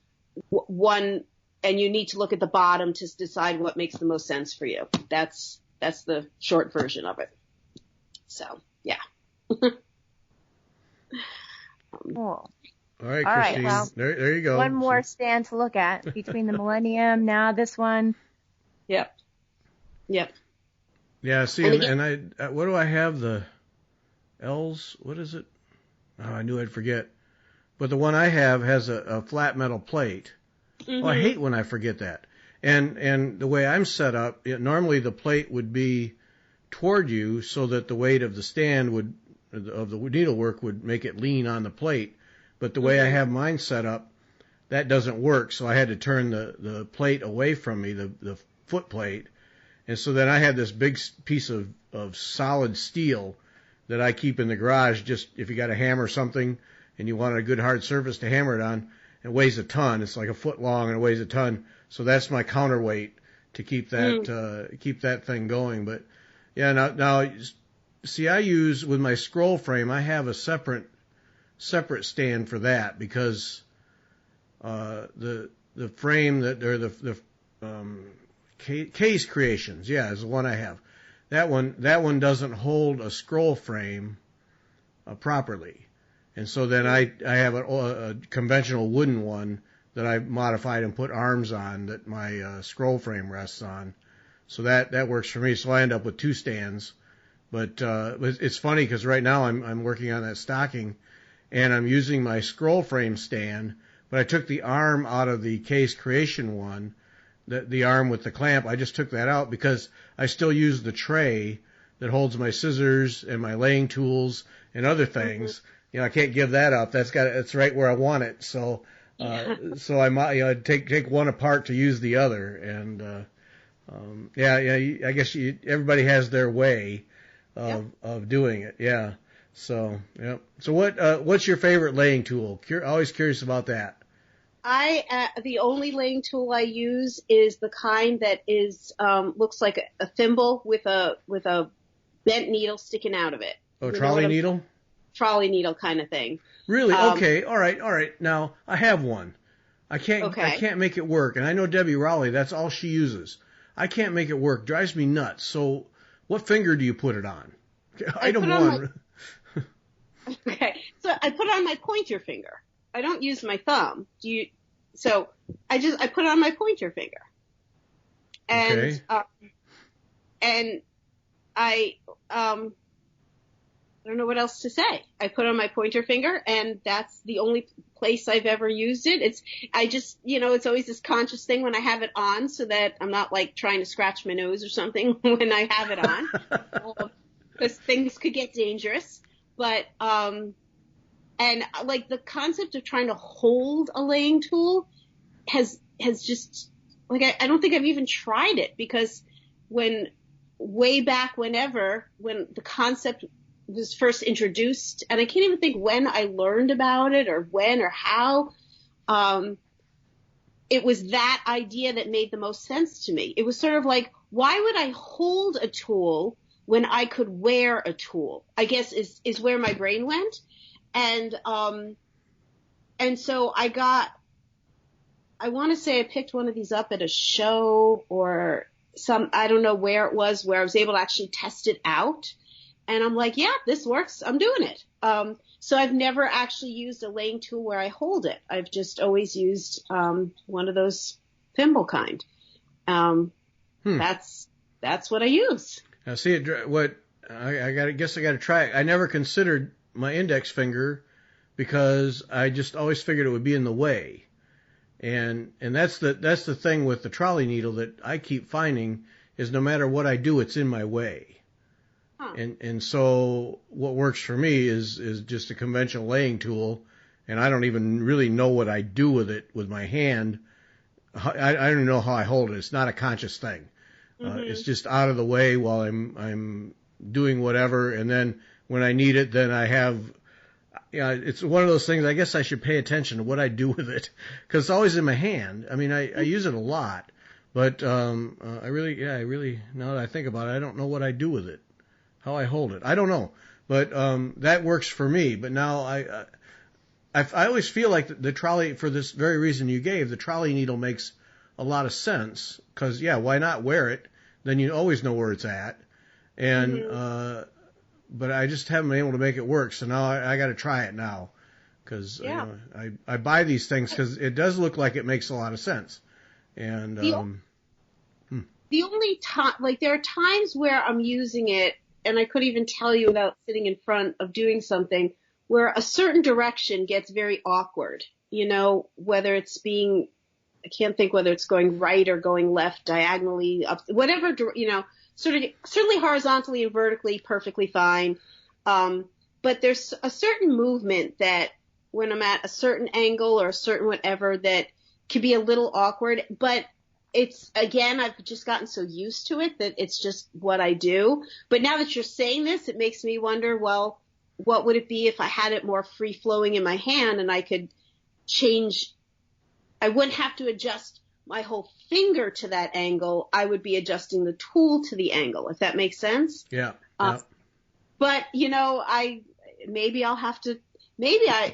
one, and you need to look at the bottom to decide what makes the most sense for you. That's the short version of it. So, yeah. Cool. All right, All right, Christine. well, there you go. One more stand to look at between the Millennium, now this one. Yep. Yeah, see, and I what do I have? The L's, what is it? Oh, I knew I'd forget. But the one I have has a flat metal plate. Mm-hmm. Oh, I hate when I forget that. And the way I'm set up, normally the plate would be toward you so that the weight of the stand of the needlework would make it lean on the plate. But the way I have mine set up, that doesn't work. So I had to turn the plate away from me, the foot plate. And so then I had this big piece of solid steel that I keep in the garage. Just if you got to hammer something and you wanted a good hard surface to hammer it on, it weighs a ton. It's like a foot long and it weighs a ton. So that's my counterweight to keep that thing going. But yeah, now see, I use with my scroll frame, I have a separate stand for that because the frame the Case Creations, yeah, is the one I have. That one doesn't hold a scroll frame properly, and so then I have a conventional wooden one that I modified and put arms on that my scroll frame rests on. So that works for me. So I end up with 2 stands. But it's funny because right now I'm working on that stocking, and I'm using my scroll frame stand, but I took the arm out of the Case Creation one, the arm with the clamp. I just took that out because I still use the tray that holds my scissors and my laying tools and other things. Mm-hmm. I can't give that up. It's right where I want it. So so I take one apart to use the other, and I guess everybody has their way of doing it. Yeah. So, yeah. So what's your favorite laying tool? Always curious about that. The only laying tool I use is the kind that is, looks like a thimble with a bent needle sticking out of it. Oh, trolley needle? Trolley needle kind of thing. Really? Okay. All right. Now I have one. I can't make it work. And I know Debbie Rowley, that's all she uses. I can't make it work. Drives me nuts. So, what finger do you put it on? Item 1. Okay. So I put it on my pointer finger. I don't use my thumb. So I put it on my pointer finger. And, and I don't know what else to say. I put it on my pointer finger, and that's the only place I've ever used it. It's always this conscious thing when I have it on so that I'm not like trying to scratch my nose or something when I have it on. Because things could get dangerous. But, and like the concept of trying to hold a laying tool has just, like, I don't think I've even tried it because way back when the concept was first introduced, and I can't even think when I learned about it or when or how, it was that idea that made the most sense to me. It was sort of like, why would I hold a tool when I could wear a tool, I guess is where my brain went. And so I want to say I picked one of these up at a show or I don't know where it was, where I was able to actually test it out. And I'm like, yeah, this works. I'm doing it. So I've never actually used a laying tool where I hold it. I've just always used, one of those thimble kind. That's what I use. Now, see, I guess I got to try it. I never considered my index finger because I just always figured it would be in the way. And that's the thing with the trolley needle that I keep finding is no matter what I do, it's in my way. Huh. And so what works for me is just a conventional laying tool, and I don't even really know what I do with it with my hand. I don't even know how I hold it. It's not a conscious thing. It's just out of the way while I'm doing whatever, and then when I need it, then I have. Yeah, it's one of those things. I guess I should pay attention to what I do with it, because it's always in my hand. I mean, I use it a lot, but I really now that I think about it, I don't know what I do with it, how I hold it. I don't know, but that works for me. But now I always feel like the trolley, for this very reason you gave, the trolley needle makes a lot of sense, because why not wear it? Then you always know where it's at, and. But I just haven't been able to make it work, so now I got to try it now, because I buy these things because it does look like it makes a lot of sense. And the only time, like there are times where I'm using it, and I could even tell you without sitting in front of doing something, where a certain direction gets very awkward. You know, whether it's I can't think whether it's going right or going left, diagonally, up, whatever, certainly horizontally and vertically, perfectly fine. But there's a certain movement that when I'm at a certain angle or a certain whatever that can be a little awkward, but it's, again, I've just gotten so used to it that it's just what I do. But now that you're saying this, it makes me wonder, well, what would it be if I had it more free flowing in my hand and I could change, I wouldn't have to adjust my whole finger to that angle. I would be adjusting the tool to the angle, if that makes sense. Yeah. But,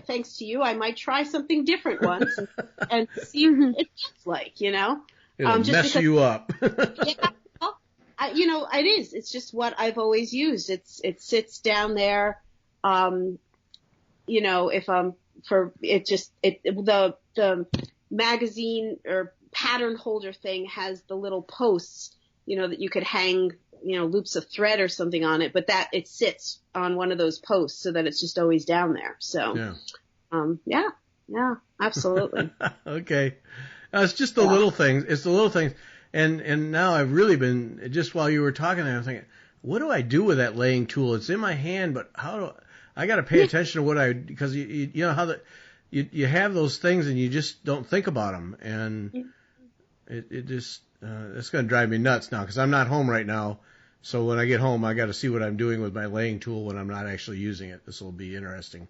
thanks to you, I might try something different once and see what it feels like, It'll mess you up. It is. It's just what I've always used. It sits down there. If I'm the magazine or pattern holder thing has the little posts, that you could hang, loops of thread or something on it, but that it sits on one of those posts so that it's just always down there. So, yeah, absolutely. Okay. It's just the little things. It's the little things. And now I've really been, just while you were talking there, I'm thinking, what do I do with that laying tool? It's in my hand, but I got to pay attention to because you know how you have those things and you just don't think about them. And it just, it's going to drive me nuts now because I'm not home right now. So when I get home, I got to see what I'm doing with my laying tool when I'm not actually using it. This will be interesting.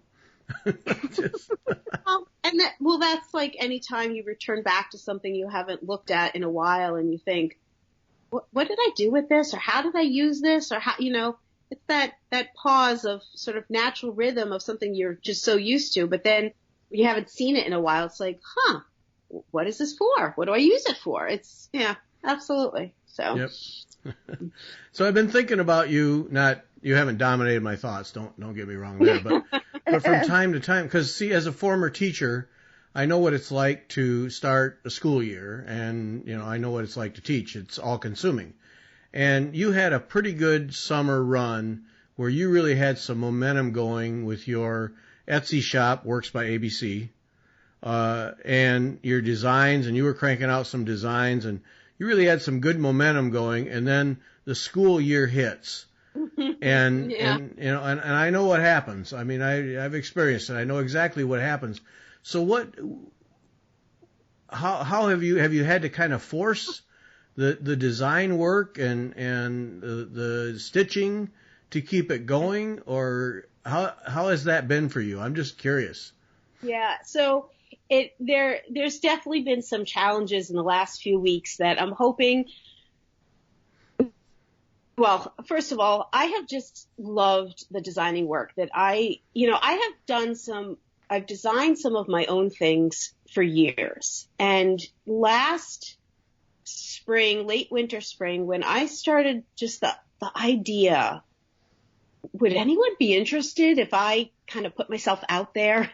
That's like any time you return back to something you haven't looked at in a while and you think, what did I do with this? Or how did I use this? Or how, it's that pause of sort of natural rhythm of something you're just so used to, but then you haven't seen it in a while. It's like, what is this for? What do I use it for? It's, absolutely. So. Yep. So I've been thinking about you haven't dominated my thoughts. Don't get me wrong there, but from time to time, because as a former teacher, I know what it's like to start a school year, and I know what it's like to teach. It's all consuming, and you had a pretty good summer run where you really had some momentum going with your Etsy shop, Works by ABC, and your designs, and you were cranking out some designs, and you really had some good momentum going, and then the school year hits. And I know what happens. I mean, I've experienced it. I know exactly what happens. So how have you had to kind of force the design work and the stitching to keep it going, or how has that been for you? I'm just curious. Yeah. So there's definitely been some challenges in the last few weeks that I'm hoping. Well, first of all, I have just loved the designing work that I've designed some of my own things for years. And last spring, late winter, spring, when I started just the idea, would anyone be interested if I kind of put myself out there?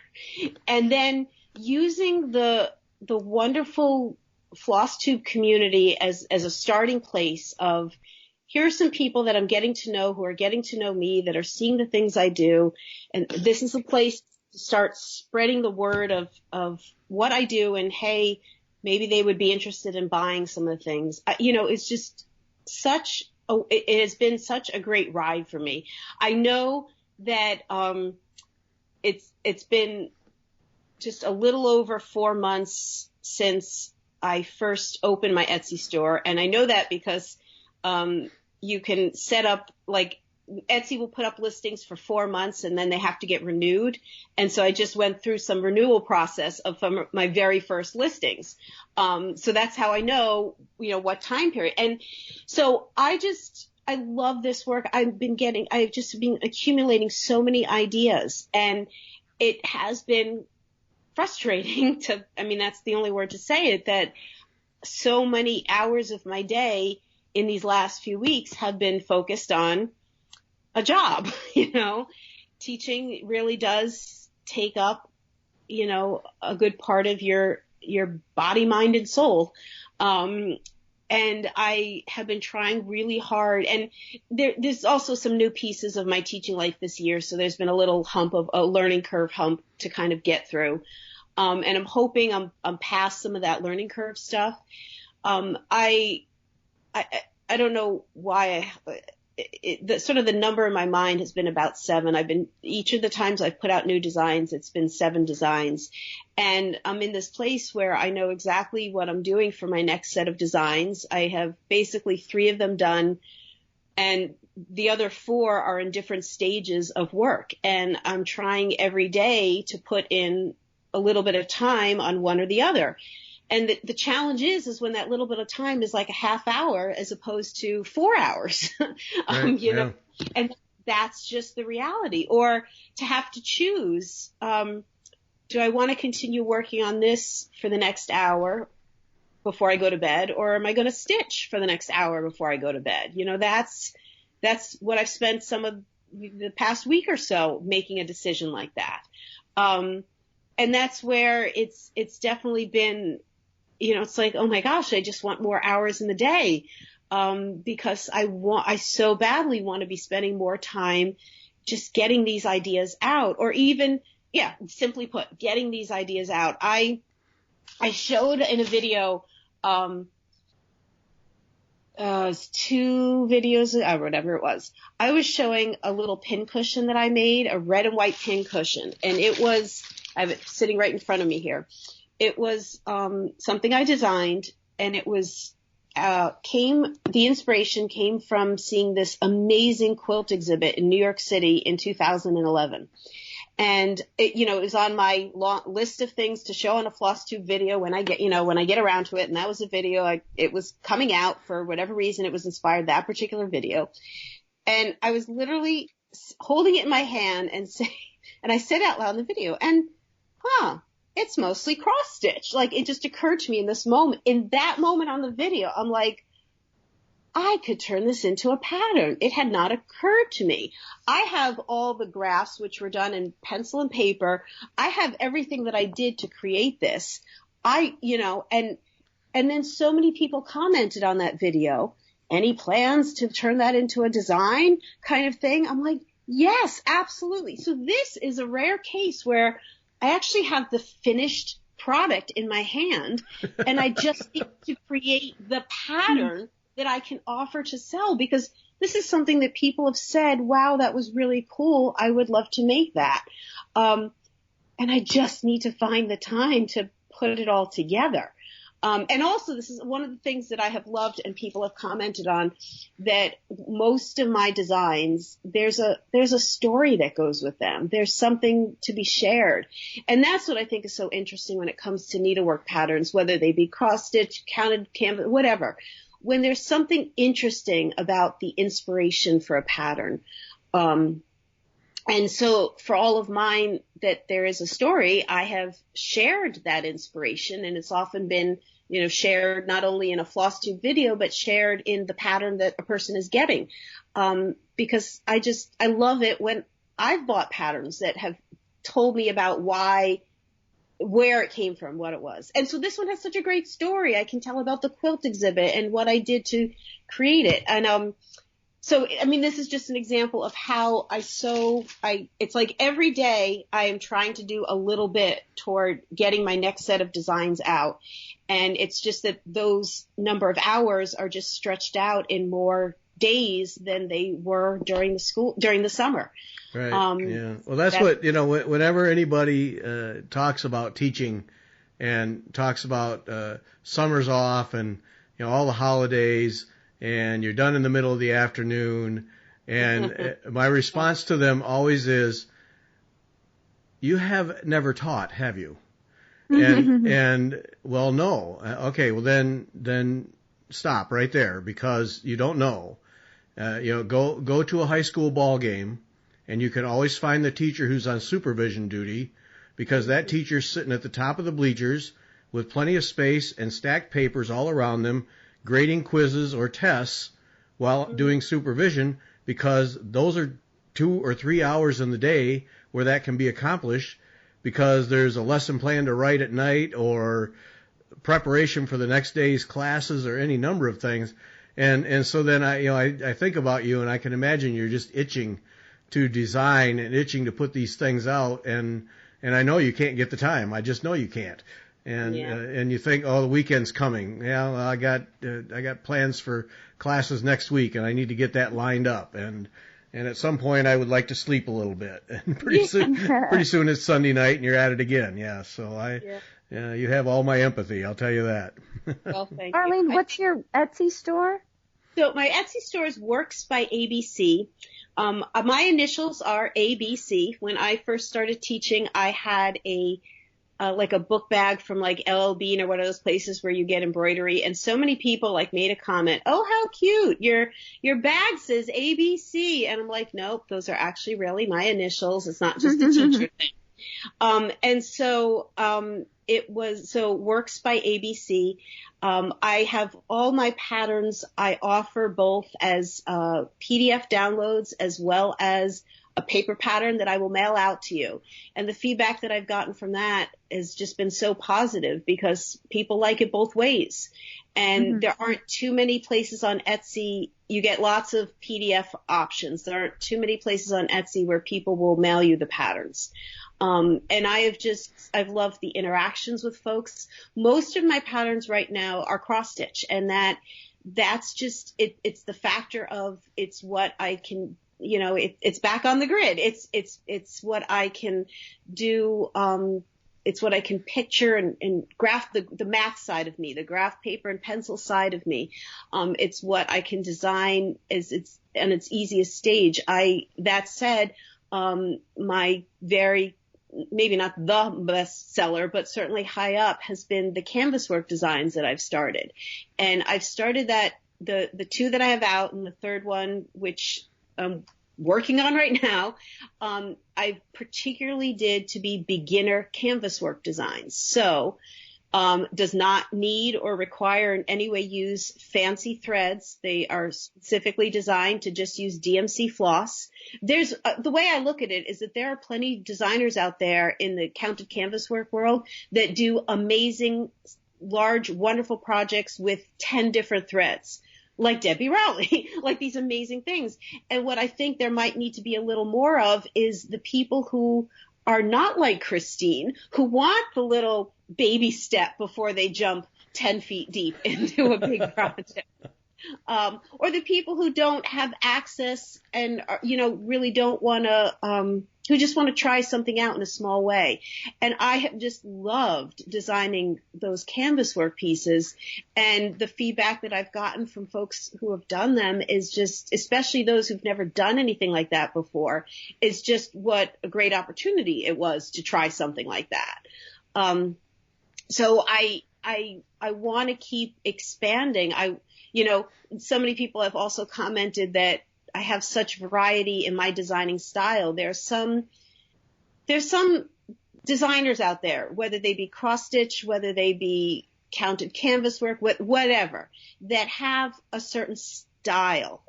And then using the wonderful floss tube community as a starting place of, here are some people that I'm getting to know who are getting to know me, that are seeing the things I do. And this is a place start spreading the word of what I do, and hey, maybe they would be interested in buying some of the things. It's just it has been such a great ride for me. I know that it's been just a little over 4 months since I first opened my Etsy store. And I know that because you can set up, like, Etsy will put up listings for 4 months and then they have to get renewed. And so I just went through some renewal process of my very first listings. So that's how I know, what time period. And so I love this work. I've just been accumulating so many ideas, and it has been frustrating that's the only word to say it, that so many hours of my day in these last few weeks have been focused on a job. Teaching really does take up, a good part of your body, mind, and soul. And I have been trying really hard, and there's also some new pieces of my teaching life this year. So there's been a little learning curve hump to kind of get through. And I'm hoping I'm past some of that learning curve stuff. I don't know why the number in my mind has been about 7. Each of the times I've put out new designs, it's been 7 designs. And I'm in this place where I know exactly what I'm doing for my next set of designs. I have basically 3 of them done, and the other 4 are in different stages of work. And I'm trying every day to put in a little bit of time on one or the other. And the challenge is when that little bit of time is like a half hour as opposed to 4 hours, Right, and that's just the reality. Or to have to choose, do I want to continue working on this for the next hour before I go to bed, or am I going to stitch for the next hour before I go to bed? That's what I've spent some of the past week or so making a decision like that. And that's where it's definitely been, it's like, oh my gosh, I just want more hours in the day, because I so badly want to be spending more time just getting these ideas out, or even, simply put, getting these ideas out. I showed in a video, 2 videos, or whatever it was, I was showing a little pin cushion that I made, a red and white pin cushion, and I have it sitting right in front of me here. It was something I designed, and it was the inspiration came from seeing this amazing quilt exhibit in New York City in 2011. And it was on my long list of things to show on a floss tube video when I get around to it. And that was a video. It was coming out for whatever reason. It was inspired that particular video. And I was literally holding it in my hand and I said out loud in the video, and it's mostly cross stitch. Like, it just occurred to me in that moment on the video, I'm like, I could turn this into a pattern. It had not occurred to me. I have all the graphs, which were done in pencil and paper. I have everything that I did to create this. And then so many people commented on that video. Any plans to turn that into a design kind of thing? I'm like, yes, absolutely. So this is a rare case where I actually have the finished product in my hand, and I just need to create the pattern that I can offer to sell, because this is something that people have said, wow, that was really cool. I would love to make that. And I just need to find the time to put it all together. And also, this is one of the things that I have loved and people have commented on, that most of my designs, there's a story that goes with them. There's something to be shared. And that's what I think is so interesting when it comes to needlework patterns, whether they be cross-stitch, counted canvas, whatever. When there's something interesting about the inspiration for a pattern. And so for all of mine that there is a story, I have shared that inspiration, and it's often been, shared not only in a floss tube video, but shared in the pattern that a person is getting. Because I love it when I've bought patterns that have told me about where it came from, what it was. And so this one has such a great story. I can tell about the quilt exhibit and what I did to create it. And, So, I mean, this is just an example of how it's like every day I am trying to do a little bit toward getting my next set of designs out. And it's just that those number of hours are just stretched out in more days than they were during the summer. Right. Yeah. Well, that's what, whenever anybody talks about teaching and talks about summers off and, all the holidays, and you're done in the middle of the afternoon, and my response to them always is, you have never taught, have you? And well, no. Okay, well then stop right there, because you don't know. Go to a high school ball game, and you can always find the teacher who's on supervision duty, because that teacher's sitting at the top of the bleachers with plenty of space and stacked papers all around them, grading quizzes or tests while doing supervision, because those are 2 or 3 hours in the day where that can be accomplished, because there's a lesson plan to write at night or preparation for the next day's classes or any number of things. And so then I think about you, and I can imagine you're just itching to design and itching to put these things out, and I know you can't get the time. I just know you can't. And you think, oh, the weekend's coming. Yeah, well, I got plans for classes next week, and I need to get that lined up. And at some point, I would like to sleep a little bit. And pretty soon it's Sunday night, and you're at it again. Yeah. So you have all my empathy. I'll tell you that. Well, thank Arlene, you. what's your Etsy store? So my Etsy store is Works by ABC. My initials are ABC. When I first started teaching, I had like a book bag from like LL Bean or one of those places where you get embroidery. And so many people like made a comment, "Oh, how cute. Your bag says ABC." And I'm like, nope, those are actually really my initials. It's not just a teacher thing. And so, so Works by ABC. I have all my patterns. I offer both as PDF downloads as well as a paper pattern that I will mail out to you. And the feedback that I've gotten from that has just been so positive, because people like it both ways. And there aren't too many places on Etsy. You get lots of PDF options. There aren't too many places on Etsy where people will mail you the patterns. And I've loved the interactions with folks. Most of my patterns right now are cross stitch, and that's just, it's the factor of, it's what I can, it's back on the grid. It's what I can do. It's what I can picture and graph the math side of me, the graph paper and pencil side of me. It's what I can design as its easiest stage. That said, my maybe not the best seller, but certainly high up has been the canvas work designs that I've started. And I've started that, the 2 that I have out, and the 3rd one, which I'm working on right now, I particularly did to be beginner canvas work designs. So, does not need or require in any way use fancy threads. They are specifically designed to just use DMC floss. There's the way I look at it is that there are plenty of designers out there in the counted canvas work world that do amazing, large, wonderful projects with 10 different threads, like Debbie Rowley, like these amazing things. And what I think there might need to be a little more of is the people who are not like Christine, who want the little baby step before they jump 10 feet deep into a big project. Or the people who don't have access and, really don't want to, who just want to try something out in a small way. And I have just loved designing those canvas work pieces. And the feedback that I've gotten from folks who have done them is just, especially those who've never done anything like that before, is just what a great opportunity it was to try something like that. So I want to keep expanding. So many people have also commented that I have such variety in my designing style. There's some designers out there, whether they be cross stitch, whether they be counted canvas work, whatever, that have a certain style,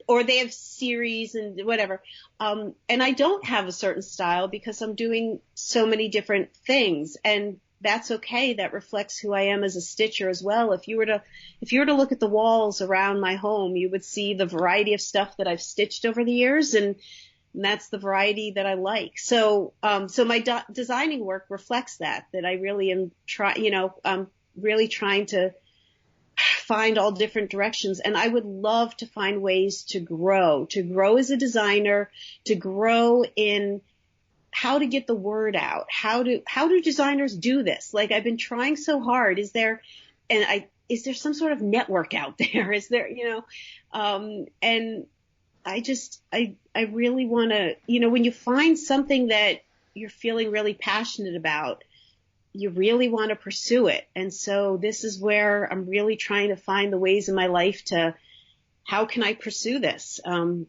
or they have series and whatever. And I don't have a certain style because I'm doing so many different things. And that's okay. That reflects who I am as a stitcher as well. If you were to look at the walls around my home, you would see the variety of stuff that I've stitched over the years, and that's the variety that I like. So my designing work reflects that I really am really trying to find all different directions. And I would love to find ways to grow as a designer, to grow in how to get the word out. How do designers do this? Like, I've been trying so hard. Is there some sort of network out there? Is there, and I really want to, when you find something that you're feeling really passionate about, you really want to pursue it. And so this is where I'm really trying to find the ways in my life to, how can I pursue this?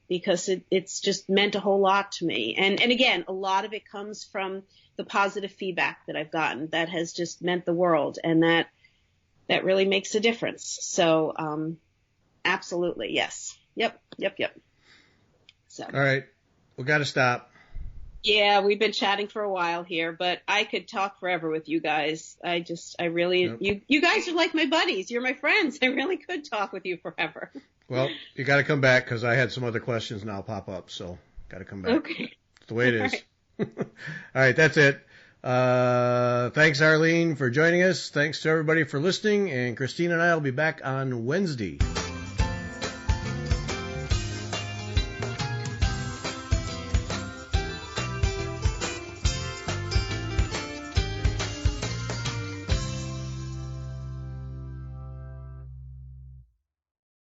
Because it's just meant a whole lot to me. And again, a lot of it comes from the positive feedback that I've gotten that has just meant the world, and that really makes a difference. So, absolutely. Yes. Yep. So. All right. We got to stop. Yeah, we've been chatting for a while here, but I could talk forever with you guys. I really, yep. You guys are like my buddies. You're my friends. I really could talk with you forever. Well, you got to come back, because I had some other questions now pop up, so got to come back. Okay. It's the way it is. All right, that's it. Thanks, Arlene, for joining us. Thanks to everybody for listening, and Christine and I will be back on Wednesday.